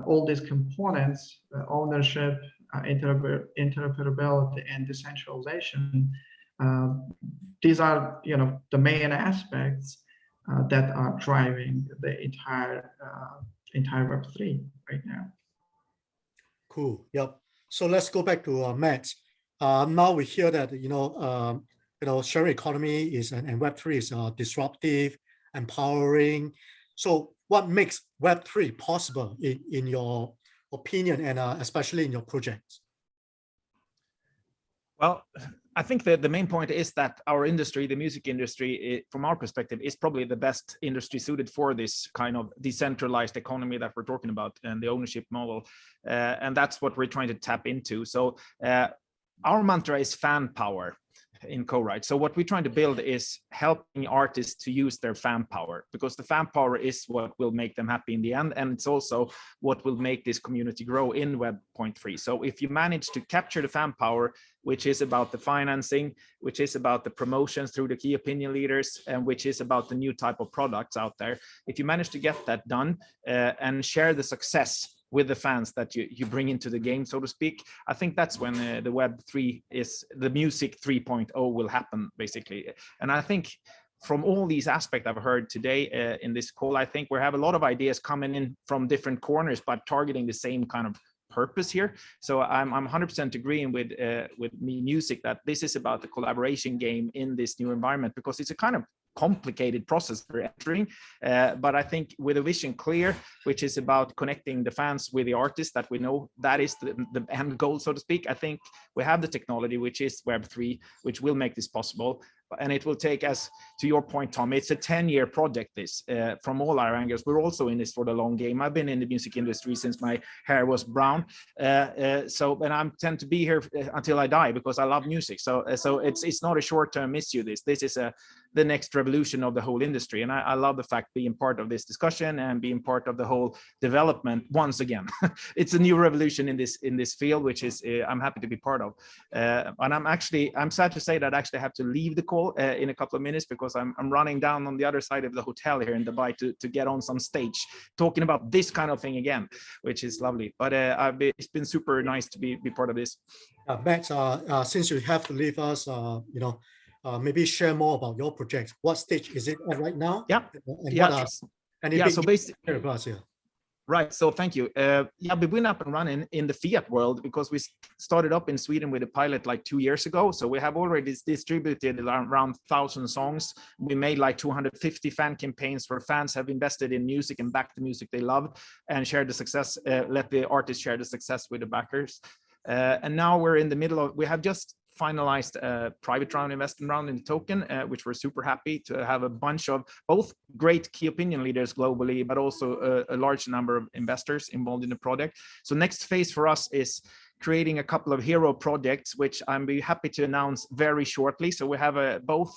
all these components, ownership, interoperability, and decentralization, these are the main aspects that are driving the entire Web3 right now. Cool. Yep. So let's go back to Matt. Now we hear that sharing economy is and Web3 is disruptive, empowering. So what makes Web3 possible in your opinion, and especially in your projects? Well, I think that the main point is that our industry, the music industry, from our perspective, is probably the best industry suited for this kind of decentralized economy that we're talking about, and the ownership model. And that's what we're trying to tap into. So our mantra is fan power in Corite. So what we're trying to build is helping artists to use their fan power, because the fan power is what will make them happy in the end, and it's also what will make this community grow in Web.3. So if you manage to capture the fan power, which is about the financing, which is about the promotions through the key opinion leaders, and which is about the new type of products out there, if you manage to get that done and share the success with the fans that you bring into the game, so to speak, I think that's when the Web3 is, the music 3.0 will happen, basically. And I think from all these aspects I've heard today in this call, I think we have a lot of ideas coming in from different corners, but targeting the same kind of purpose here. So I'm 100% agreeing with MeMusic that this is about the collaboration game in this new environment, because it's a kind of complicated process for entering, but I think with a vision clear, which is about connecting the fans with the artists, that we know that is the end goal, so to speak. I think we have the technology, which is Web3, which will make this possible. And it will take us, to your point, Tom, it's a 10-year project, this, from all our angles. We're also in this for the long game. I've been in the music industry since my hair was brown. And I tend to be here until I die, because I love music. So it's not a short-term issue, this. This is the next revolution of the whole industry. And I love the fact being part of this discussion and being part of the whole development once again. It's a new revolution in this field, which is I'm happy to be part of. And I'm sad to say that I actually have to leave the call in a couple of minutes, because I'm running down on the other side of the hotel here in Dubai to get on some stage talking about this kind of thing again, which is lovely. But it's been super nice to be part of this. Matt, since you have to leave us, maybe share more about your project. What stage is it at right now? Yeah. And yeah. what are any yeah. So basically, about here? Right. So thank you. Yeah, we've been up and running in the fiat world because we started up in Sweden with a pilot like 2 years ago. So we have already distributed around 1,000 songs. We made like 250 fan campaigns where fans have invested in music and backed the music they love and shared the success, let the artists share the success with the backers. And now we're in the middle of, we have just finalized a private round investment round in the token, which we're super happy to have a bunch of both great key opinion leaders globally, but also a large number of investors involved in the project. So next phase for us is creating a couple of hero projects, which I'm be happy to announce very shortly. So we have both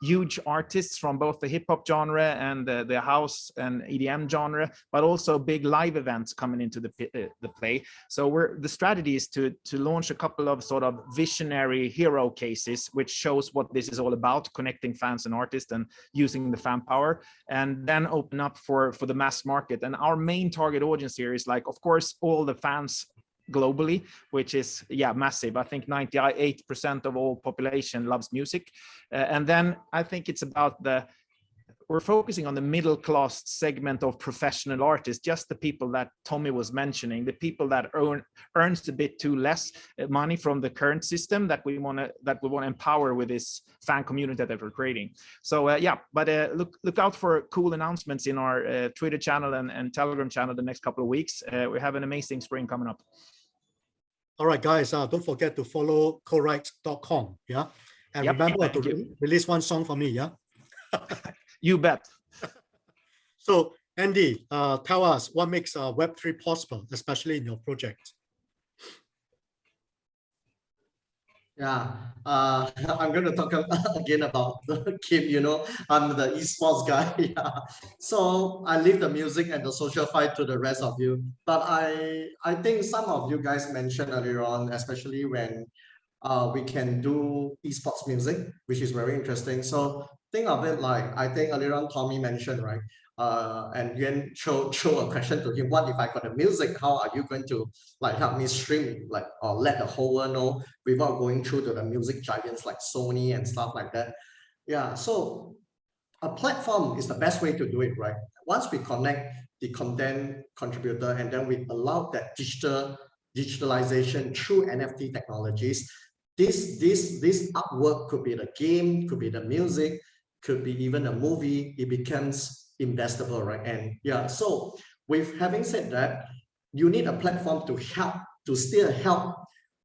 huge artists from both the hip hop genre and the house and EDM genre, but also big live events coming into the play. So the strategy is to launch a couple of sort of visionary hero cases, which shows what this is all about, connecting fans and artists and using the fan power, and then open up for the mass market. And our main target audience here is, like, of course, all the fans globally, which is massive. I think 98% of all population loves music, and then I think it's about we're focusing on the middle class segment of professional artists, just the people that Tommy was mentioning, the people that earns a bit too less money from the current system that we want to empower with this fan community that we're creating. So look out for cool announcements in our Twitter channel and Telegram channel the next couple of weeks. We have an amazing spring coming up. All right, guys, don't forget to follow corite.com, yeah? And remember to release one song for me, yeah? You bet. So, Andy, tell us what makes Web3 possible, especially in your project. Yeah, I'm going to talk again about the game. I'm the esports guy. Yeah. So I leave the music and the SocialFi to the rest of you. But I think some of you guys mentioned earlier on, especially when we can do esports music, which is very interesting. So think of it like, I think earlier on Tommy mentioned, right? And Yuen show a question to him, what if I got the music, how are you going to help me stream, or let the whole world know without going through to the music giants like Sony and stuff like that? Yeah, so a platform is the best way to do it, right? Once we connect the content contributor and then we allow that digitalization through NFT technologies, this artwork could be the game, could be the music, could be even a movie, it becomes investable, right? And yeah, so with having said that, you need a platform to still help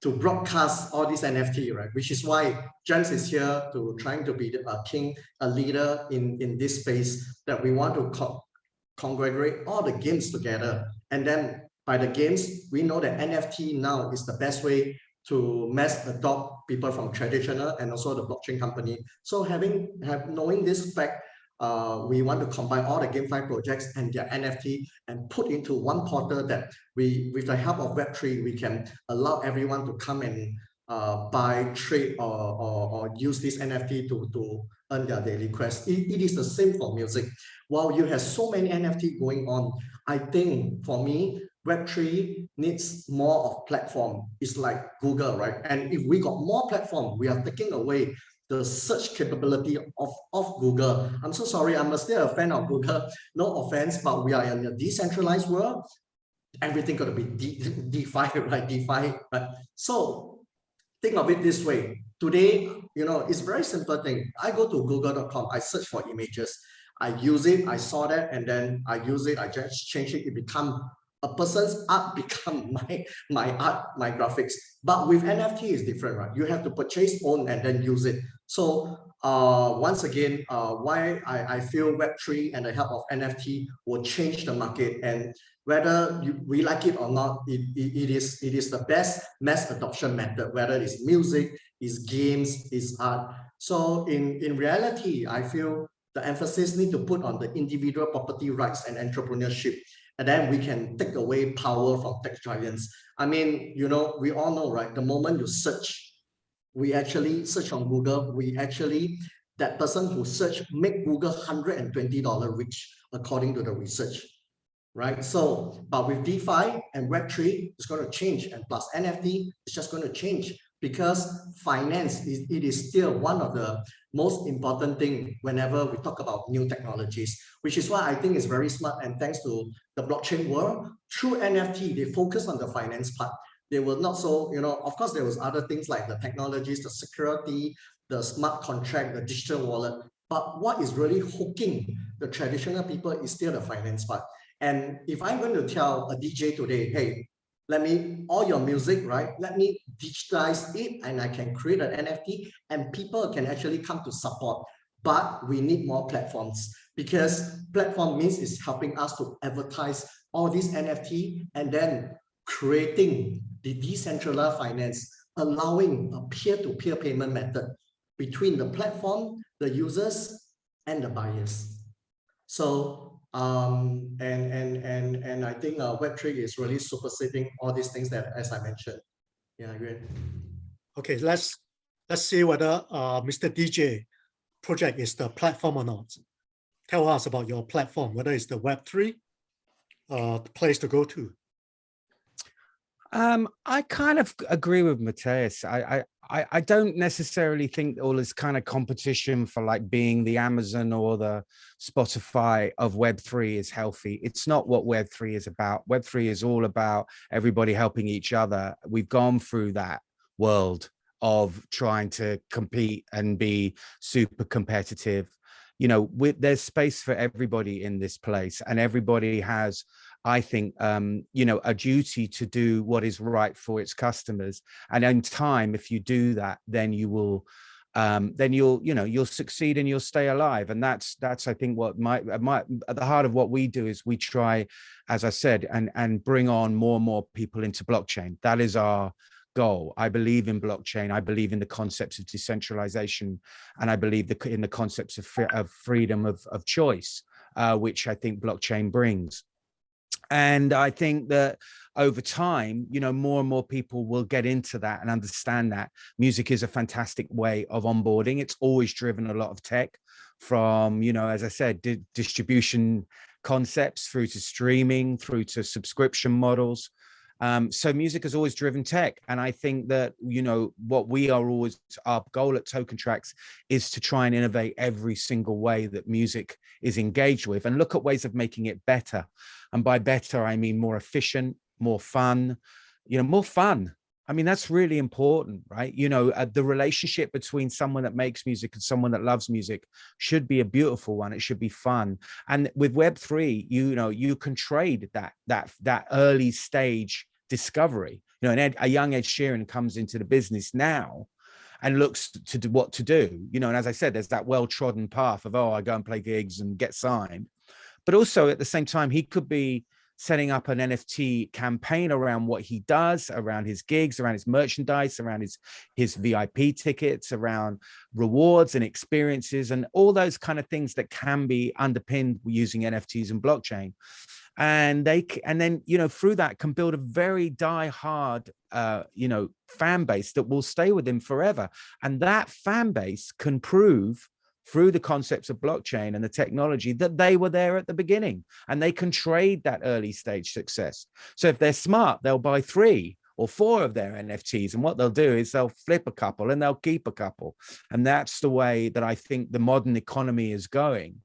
to broadcast all these NFT, right? Which is why James is here to trying to be a leader in this space, that we want to congregate all the games together. And then by the games, we know that NFT now is the best way to mass adopt people from traditional and also the blockchain company. So knowing this fact, we want to combine all the GameFi projects and their NFT and put into one portal that with the help of Web3, we can allow everyone to come and buy, trade, or use this NFT to earn their daily quest. It is the same for music. While you have so many NFT going on, I think for me, Web3 needs more of platform. It's like Google, right? And if we got more platform, we are taking away the search capability of Google. I'm so sorry, I'm still a fan of Google. No offense, but we are in a decentralized world. Everything got to be DeFi, right? DeFi, right? So think of it this way. Today, it's very simple thing. I go to google.com, I search for images. I use it, I saw that, and then I use it, I just change it, it become a person's art become my art, my graphics. But with NFT is different, right? You have to purchase, own, and then use it. So once again, why I feel Web3 and the help of NFT will change the market, and whether we like it or not, it is the best mass adoption method, whether it's music, it's games, it's art. So in reality, I feel the emphasis need to put on the individual property rights and entrepreneurship. And then we can take away power from tech giants. I mean, we all know, right? The moment you search, we actually search on Google, that person who search make Google $120 rich, according to the research, right? So, but with DeFi and Web3, it's going to change. And plus NFT, it's just going to change. because finance it is still one of the most important thing whenever we talk about new technologies, which is why I think it's very smart. And thanks to the blockchain world, through NFT, they focus on the finance part. They were not so, of course, there was other things like the technologies, the security, the smart contract, the digital wallet. But what is really hooking the traditional people is still the finance part. And if I'm going to tell a DJ today, hey, all your music, right? Let me digitize it and I can create an NFT and people can actually come to support. But we need more platforms, because platform means is helping us to advertise all these NFT and then creating the decentralized finance, allowing a peer-to-peer payment method between the platform, the users, and the buyers. So and I think Web3 is really superseding all these things that, as I mentioned. Yeah, Yuen. Okay, let's see whether Mr. DJ project is the platform or not. Tell us about your platform, whether it's the Web3 place to go to. I kind of agree with Mattias. I don't necessarily think all this kind of competition for like being the Amazon or the Spotify of Web3 is healthy. It's not what Web3 is about. Web3 is all about everybody helping each other. We've gone through that world of trying to compete and be super competitive. There's space for everybody in this place, and everybody has, I think, a duty to do what is right for its customers. And in time, if you do that, then you will, you'll succeed and you'll stay alive. And that's I think what at the heart of what we do is we try, as I said, and bring on more and more people into blockchain. That is our goal. I believe in blockchain. I believe in the concepts of decentralization, and I believe in the concepts of freedom of choice, which I think blockchain brings. And I think that over time, more and more people will get into that and understand that music is a fantastic way of onboarding. It's always driven a lot of tech from, as I said, distribution concepts through to streaming, through to subscription models. So music has always driven tech. And I think that, what our goal at TokenTraxx is to try and innovate every single way that music is engaged with and look at ways of making it better. And by better, I mean more efficient, more fun, more fun. I mean, that's really important, right? The relationship between someone that makes music and someone that loves music should be a beautiful one. It should be fun. And with Web3, you can trade that early stage discovery. A young Ed Sheeran comes into the business now and looks to do what to do. And as I said, there's that well-trodden path of, I go and play gigs and get signed. But also at the same time, he could be setting up an NFT campaign around what he does, around his gigs, around his merchandise, around his VIP tickets, around rewards and experiences, and all those kind of things that can be underpinned using NFTs and blockchain. And then through that can build a very die-hard fan base that will stay with him forever. And that fan base can prove through the concepts of blockchain and the technology that they were there at the beginning, and they can trade that early stage success. So if they're smart, they'll buy 3 or 4 of their NFTs, and what they'll do is they'll flip a couple and they'll keep a couple. And that's the way that I think the modern economy is going.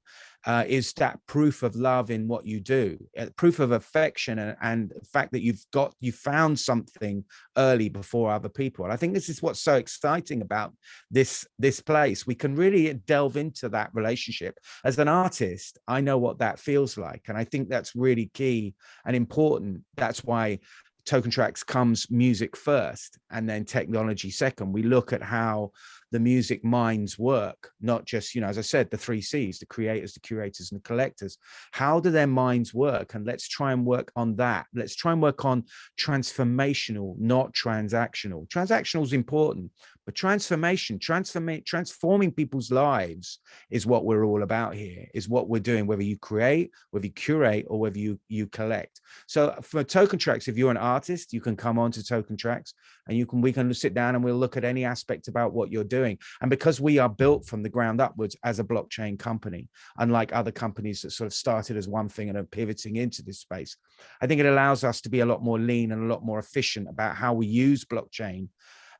Is that proof of love in what you do, proof of affection, and the fact that you found something early before other people. And I think this is what's so exciting about this place. We can really delve into that relationship. As an artist, I know what that feels like, and I think that's really key and important. That's why TokenTraxx comes music first and then technology second. We look at how the music minds work, not just, as I said, the 3 C's, the creators, the curators, and the collectors. How do their minds work? And let's try and work on that. Let's try and work on transformational, not transactional. Transactional is important, but transforming people's lives is what we're all about here, is what we're doing, whether you create, whether you curate, or whether you collect. So for TokenTraxx, if you're an artist, you can come on to TokenTraxx and we can sit down and we'll look at any aspect about what you're doing. And because we are built from the ground upwards as a blockchain company, unlike other companies that sort of started as one thing and are pivoting into this space, I think it allows us to be a lot more lean and a lot more efficient about how we use blockchain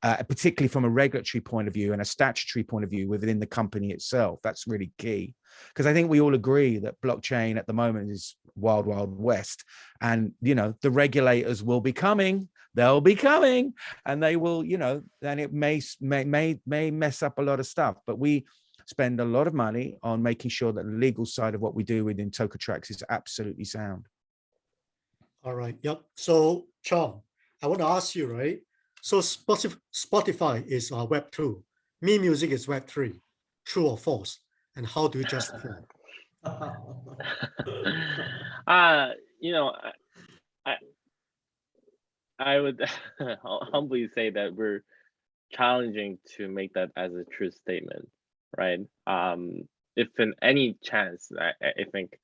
particularly from a regulatory point of view and a statutory point of view within the company itself. That's really key, because I think we all agree that blockchain at the moment is wild, wild west, and the regulators will be coming. They'll be coming, and they will, and it may mess up a lot of stuff. But we spend a lot of money on making sure that the legal side of what we do within TokenTraxx is absolutely sound. All right. Yep. So, Chong, I want to ask you, right? So Spotify is Web 2. MeMusic is Web 3. True or false? And how do you justify it? I would humbly say that we're challenging to make that as a true statement, right? If in any chance, I think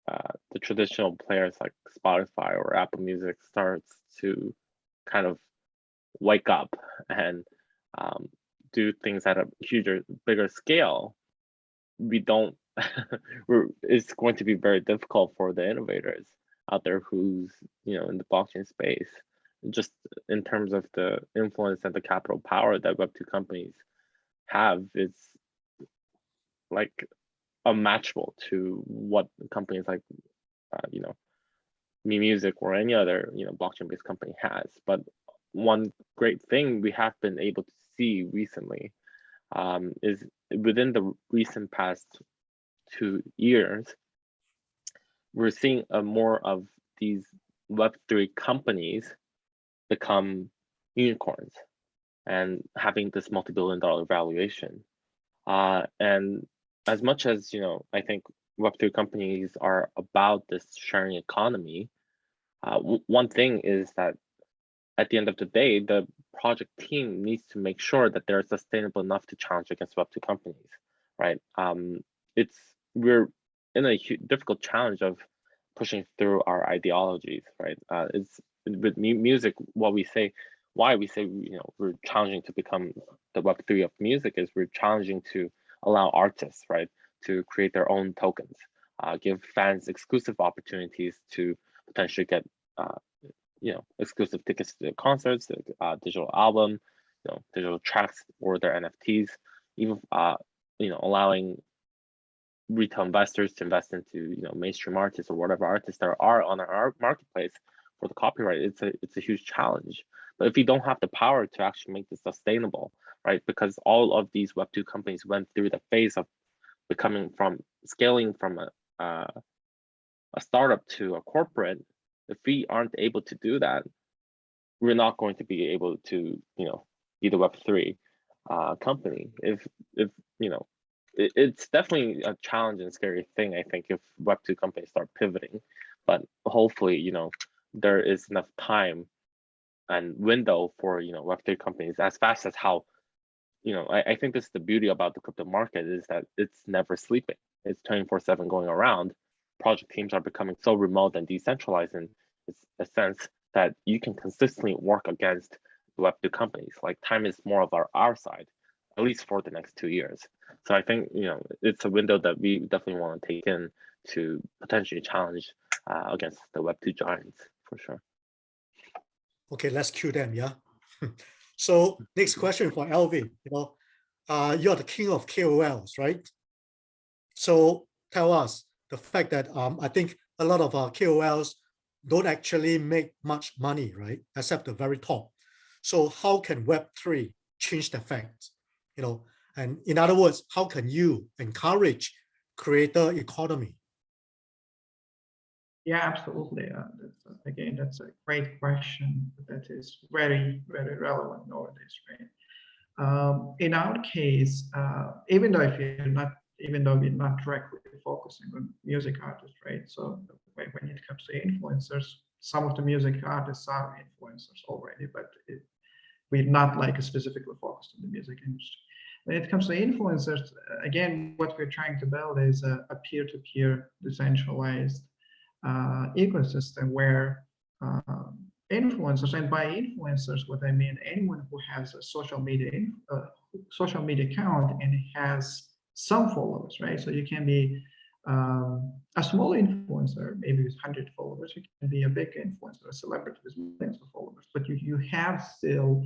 the traditional players like Spotify or Apple Music starts to kind of wake up and do things at a bigger scale, it's going to be very difficult for the innovators out there who's in the blockchain space, just in terms of the influence and the capital power that Web2 companies have. It's like unmatchable to what companies like MeMusic or any other blockchain-based company has. But one great thing we have been able to see recently is within the recent past 2 years, we're seeing more of these Web3 companies become unicorns and having this multi-billion-dollar valuation. And as much as I think Web3 companies are about this sharing economy, one thing is that at the end of the day, the project team needs to make sure that they're sustainable enough to challenge against Web2 companies, right? We're in a difficult challenge of pushing through our ideologies, right? It's with music, why we say we're challenging to become the Web3 of music is we're challenging to allow artists, right, to create their own tokens, give fans exclusive opportunities to potentially get exclusive tickets to the concerts, the digital album, digital tracks or their NFTs, even allowing retail investors to invest into mainstream artists or whatever artists there are on our marketplace for the copyright. It's a huge challenge. But if you don't have the power to actually make this sustainable, right, because all of these Web2 companies went through the phase of scaling from a startup to a corporate. If we aren't able to do that, we're not going to be able to be the Web3 company. It's definitely a challenge and scary thing, I think, if Web2 companies start pivoting. But hopefully, there is enough time and window for Web3 companies, as fast as how I think this is the beauty about the crypto market, is that it's never sleeping. It's 24/7 going around. Project teams are becoming so remote and decentralized in a sense that you can consistently work against Web2 companies. Like, time is more of our side, at least for the next 2 years. So I think it's a window that we definitely want to take in to potentially challenge against the Web2 giants, for sure. Okay, let's cue them, yeah? So next question for Elvin. You're the king of KOLs, right? So tell us the fact that I think a lot of our KOLs don't actually make much money, right? Except the very top. So how can Web3 change the fact? And in other words, how can you encourage creator economy? Yeah, absolutely. That's a great question that is very, very relevant nowadays, right? In our case, even though we're not directly focusing on music artists, right? So when it comes to influencers, some of the music artists are influencers already, but we're not specifically focused on the music industry. When it comes to influencers, again, what we're trying to build is a peer-to-peer decentralized ecosystem where influencers, and by influencers, what I mean, anyone who has a social media account and has some followers, right? So you can be a small influencer, maybe with 100 followers. You can be a big influencer, a celebrity with millions of followers, but you have still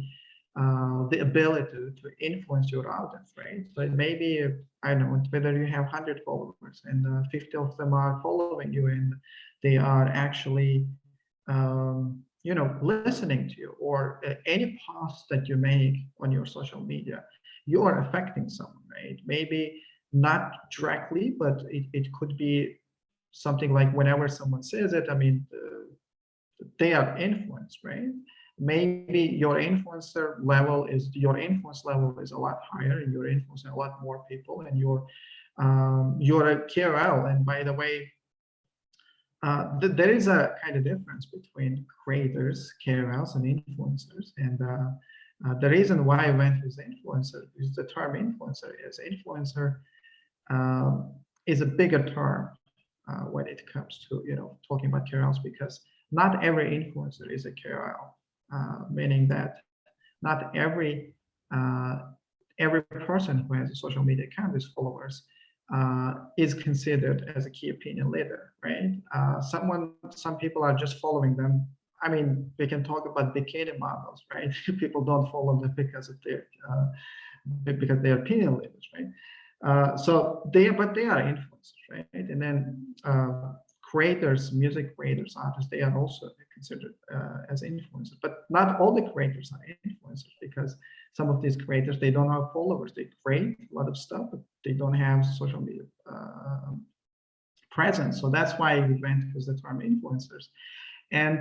the ability to influence your audience, right? So maybe, I don't know, whether you have 100 followers and 50 of them are following you and they are actually, you know, listening to you, or any post that you make on your social media, you are affecting someone, right? Maybe not directly, but it could be something like whenever someone says it, I mean, they are influenced, right? Maybe your influence level is a lot higher, and you're influencing a lot more people, and you're a KOL. And by the way, there is a kind of difference between creators, KOLs, and influencers. And the reason why I went with influencer is the term influencer is a bigger term when it comes to, you know, talking about KOLs, because not every influencer is a KOL, meaning that not every person who has a social media account with followers is considered as a key opinion leader, right? Some people are just following them. I mean, we can talk about bikini models, right? People don't follow them because of their opinion leaders, right? So they are influencers, right? And then creators, music creators, artists, they are also considered as influencers. But not all the creators are influencers, because some of these creators, they don't have followers. They create a lot of stuff, but they don't have social media presence. So that's why we went with the term influencers. And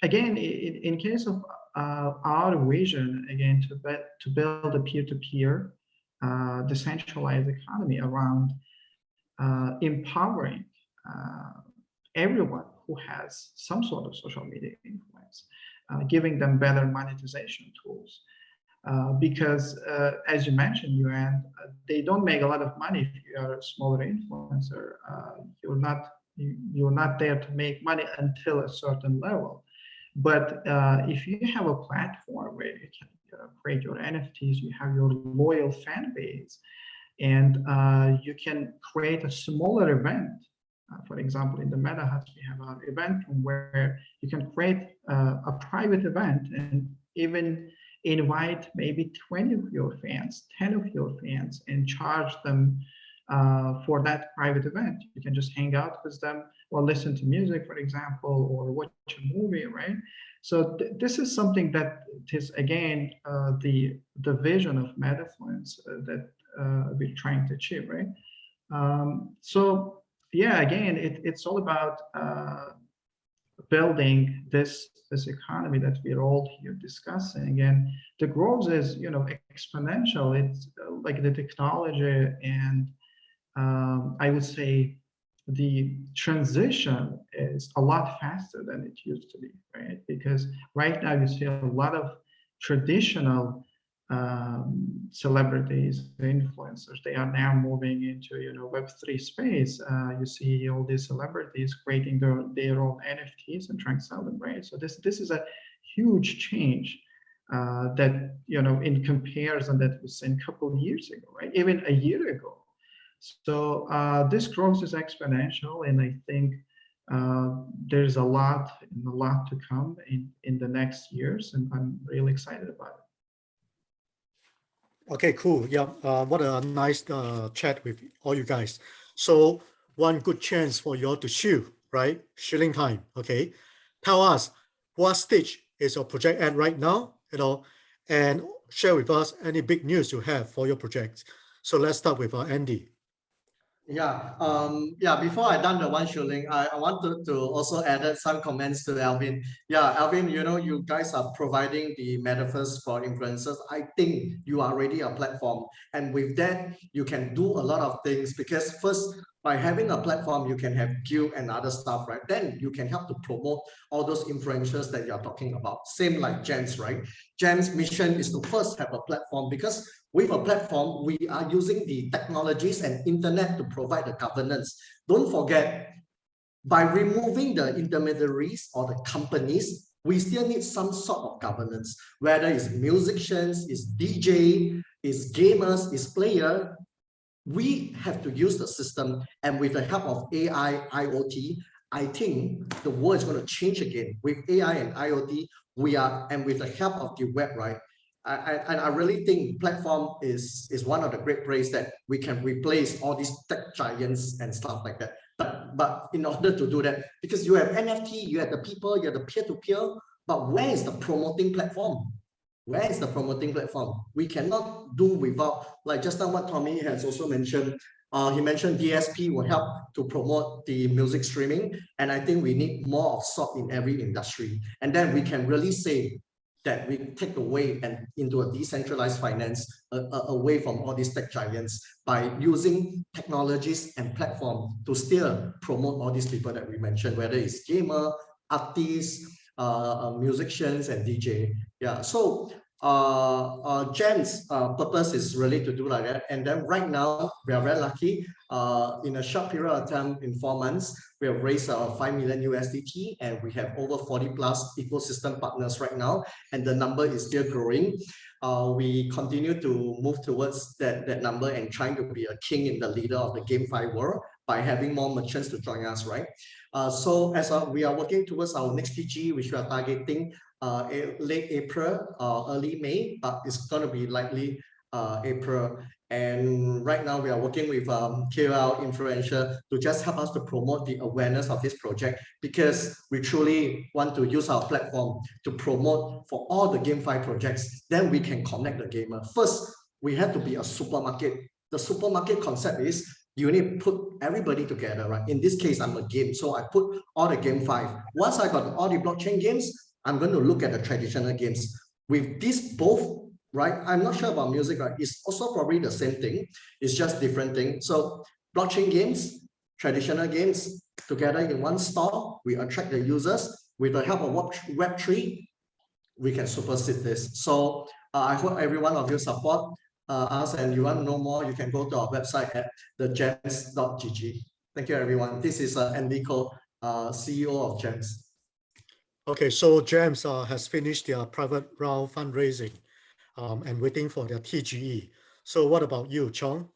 again, in case of our vision, again, to build a peer-to-peer decentralized economy around empowering everyone who has some sort of social media influence, giving them better monetization tools. Because as you mentioned, Yuen, they don't make a lot of money if you are a smaller influencer. You're not there to make money until a certain level. But if you have a platform where you can create your NFTs, you have your loyal fan base, and you can create a smaller event. For example, in the Metaverse, we have an event where you can create a private event and even invite maybe 20 of your fans, 10 of your fans, and charge them for that private event. You can just hang out with them or listen to music, for example, or watch a movie, right? So this is something that is, again, the vision of Metafluence that we're trying to achieve, right? So yeah, again, it's all about building this economy that we're all here discussing, and the growth is, you know, exponential. It's like the technology and I would say the transition is a lot faster than it used to be, right? Because right now you see a lot of traditional celebrities, influencers, they are now moving into, you know, Web3 space. You see all these celebrities creating their own NFTs and trying to sell them, right? So this is a huge change that, you know, in comparison that was in a couple of years ago, right? Even a year ago. So this growth is exponential, and I think there's a lot to come in the next years, and I'm really excited about it. Okay, cool. Yeah, what a nice chat with all you guys. So one good chance for you all to shoot, right? Shooting time. Okay, tell us what stage is your project at right now, you know, and share with us any big news you have for your projects. So let's start with Andy. Yeah, before I done the one shooting, I wanted to also add some comments to Elvin. Yeah, Elvin, you know, you guys are providing the metaverse for influencers. I think you are already a platform, and with that, you can do a lot of things, because first, by having a platform, you can have guild and other stuff, right? Then you can help to promote all those influencers that you're talking about. Same like Jen's, right? Jen's mission is to first have a platform, because with a platform, we are using the technologies and internet to provide the governance. Don't forget, by removing the intermediaries or the companies, we still need some sort of governance, whether it's musicians, it's DJ, it's gamers, it's player. We have to use the system, and with the help of AI, IoT, I think the world is going to change again. With AI and IoT, and with the help of the web, right? I really think platform is one of the great ways that we can replace all these tech giants and stuff like that. But in order to do that, because you have NFT, you have the people, you have the peer-to-peer, but where is the promoting platform? Where is the promoting platform? We cannot do without, like just now what Tommy has also mentioned, he mentioned DSP will help to promote the music streaming. And I think we need more of sort in every industry. And then we can really say that we take away and into a decentralized finance away from all these tech giants by using technologies and platform to still promote all these people that we mentioned, whether it's gamer, artists, musicians, and DJ. Yeah, so GEM's purpose is really to do like that. And then right now, we are very lucky. In a short period of time, in 4 months, we have raised 5 million USDT, and we have over 40 plus ecosystem partners right now, and the number is still growing. We continue to move towards that number and trying to be a king in the leader of the GameFi world by having more merchants to join us, right? So as we are working towards our next PG, which we are targeting late April, early May, but it's going to be likely April. And right now we are working with KOL influencer to just help us to promote the awareness of this project, because we truly want to use our platform to promote for all the GameFi projects. Then we can connect the gamer. First, we have to be a supermarket. The supermarket concept is you need to put everybody together, right? In this case, I'm a game, so I put all the GameFi. Once I got all the blockchain games, I'm going to look at the traditional games. With these both, right? I'm not sure about music, right? It's also probably the same thing. It's just different thing. So blockchain games, traditional games, together in one store, we attract the users. With the help of Web3, we can supersede this. So I hope every one of you support us, and you want to know more, you can go to our website at thegems.gg. Thank you, everyone. This is Andy Koh, CEO of GEMS. Okay, so GEMS has finished their private round fundraising and waiting for their TGE. So what about you, Chong?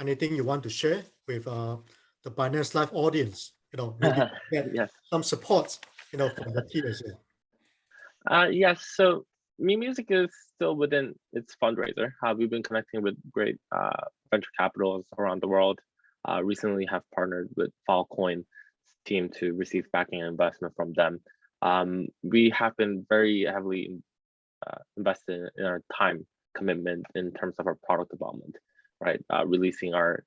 Anything you want to share with the Binance Live audience? You know, maybe get Yes. some support, you know, from the team as well. Yes, so MeMusic is still within its fundraiser. We've been connecting with great venture capitals around the world. Recently have partnered with Filecoin team to receive backing and investment from them. We have been very heavily invested in our time commitment in terms of our product development, right? Releasing our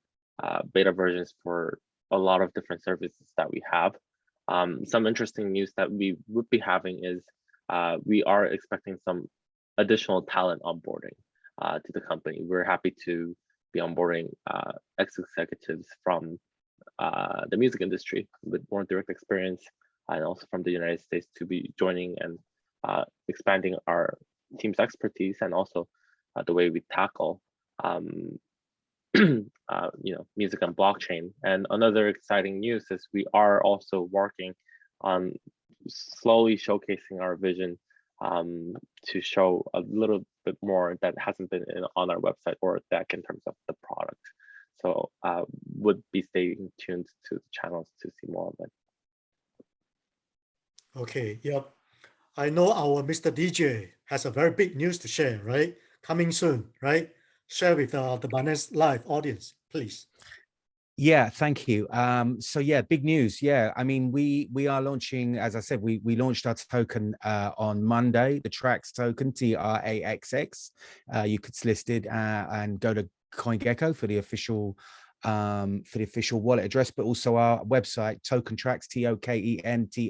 beta versions for a lot of different services that we have. Some interesting news that we would be having is we are expecting some additional talent onboarding to the company. We're happy to be onboarding ex-executives from the music industry with more direct experience, and also from the United States to be joining and expanding our team's expertise, and also the way we tackle music and blockchain. And another exciting news is we are also working on slowly showcasing our vision to show a little bit more that hasn't been on our website or deck in terms of the product. So would be staying tuned to the channels to see more of it. Okay, yep. I know our Mr. DJ has a very big news to share, right? Coming soon, right? Share with the Binance Live audience, please. Yeah, thank you. So yeah, big news. Yeah, I mean, we are launching, as I said, we launched our token on Monday, the TokenTraxx token, TRAXX. You could list it and go to CoinGecko for the official wallet address, but also our website, TokenTraxx,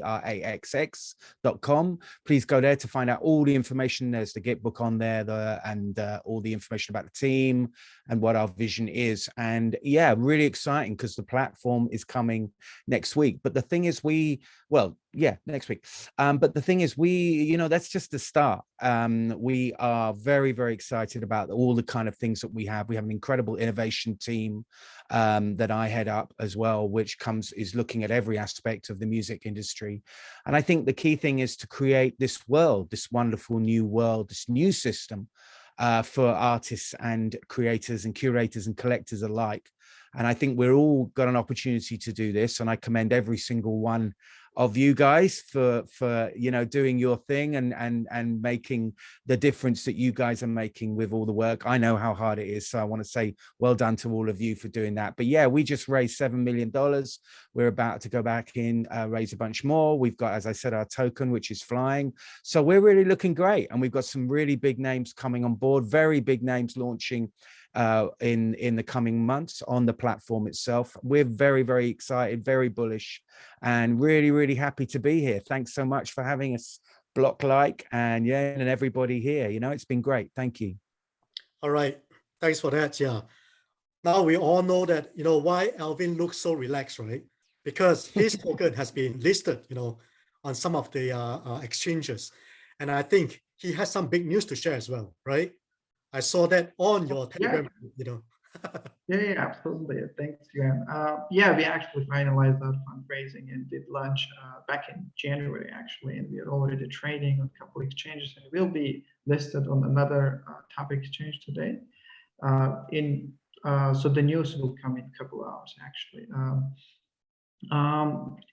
TokenTraxx.com. Please go there to find out all the information. There's the Gitbook on there, and all the information about the team and what our vision is. And yeah, really exciting because the platform is coming next week. But the thing is, next week. But the thing is, that's just the start. We are very, very excited about all the kind of things that we have. We have an incredible innovation team that I head up as well, which is looking at every aspect of the music industry. And I think the key thing is to create this world, this wonderful new world, this new system for artists and creators and curators and collectors alike. And I think we're all got an opportunity to do this. And I commend every single one of you guys for doing your thing and making the difference that you guys are making with all the work. I know how hard it is, so I want to say well done to all of you for doing that. But yeah, we just raised $7 million. We're about to go back in, raise a bunch more. We've got, as I said, our token, which is flying, so we're really looking great. And we've got some really big names coming on board, very big names launching in the coming months on the platform itself. We're very, very excited, very bullish, and really, really happy to be here. Thanks so much for having us, Blocklike and Yuen and everybody here. It's been great. Thank you. All right, thanks for that. Yeah, now we all know that why Elvin looks so relaxed, right? Because his token has been listed on some of the exchanges, and I think he has some big news to share as well, right? I saw that on your Telegram, Yeah, absolutely. Thanks, Yuen. Yeah, we actually finalized our fundraising and did launch back in January, actually, and we are already trading on a couple exchanges, and we'll be listed on another top exchange today. So the news will come in a couple hours, actually.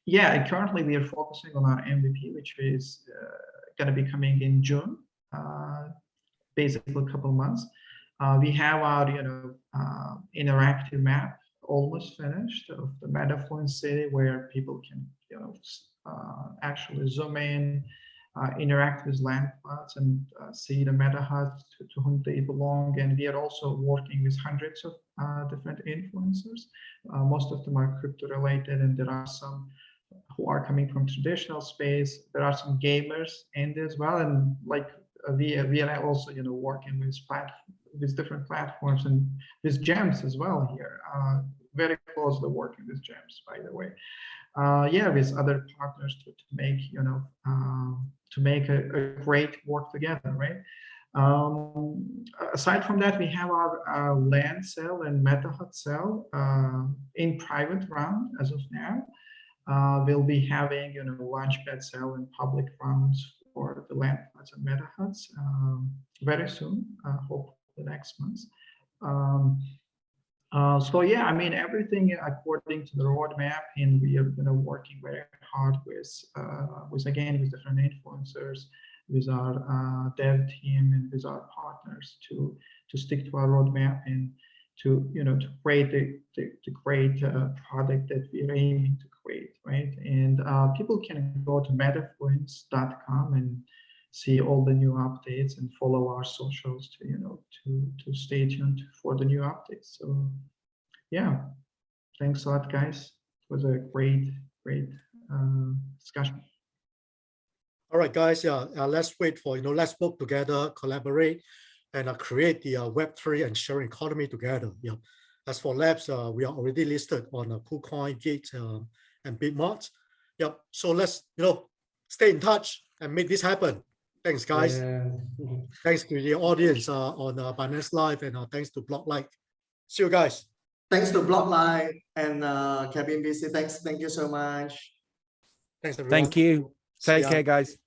Yeah, and currently we are focusing on our MVP, which is going to be coming in June. Basically a couple months. We have our interactive map almost finished of the Metafluence city, where people can actually zoom in, interact with land plots, and see the meta huts to whom they belong. And we are also working with hundreds of different influencers. Most of them are crypto related, and there are some who are coming from traditional space. There are some gamers in there as well, and like we are also working with different platforms and with gems as well here. Very closely working with gems, by the way. Yeah, with other partners to make a great work together, right? Aside from that, we have our land sale and meta hut sale in private round as of now. We'll be having launchpad sale and public rounds for the land plots and meta huts very soon, hopefully next month. So yeah, I mean, everything according to the roadmap, and we are working very hard with different influencers, with our dev team, and with our partners to stick to our roadmap and to create the great product that we're aiming to create, right? And people can go to metafluence.com and see all the new updates and follow our socials to stay tuned for the new updates. So yeah, thanks a lot, guys. It was a great discussion. All right, guys. Yeah, let's wait for let's work together, collaborate, and create the Web3 and sharing economy together. Yeah. As for labs, we are already listed on KuCoin, Gate, and Bitmart. Yep. So let's stay in touch and make this happen. Thanks, guys. Yeah. Thanks to the audience on Binance Live, and thanks to Blocklike. See you guys. Thanks to Blocklike and Cabin BC. Thank you so much. Thanks, everyone. Thank you. Take care, guys.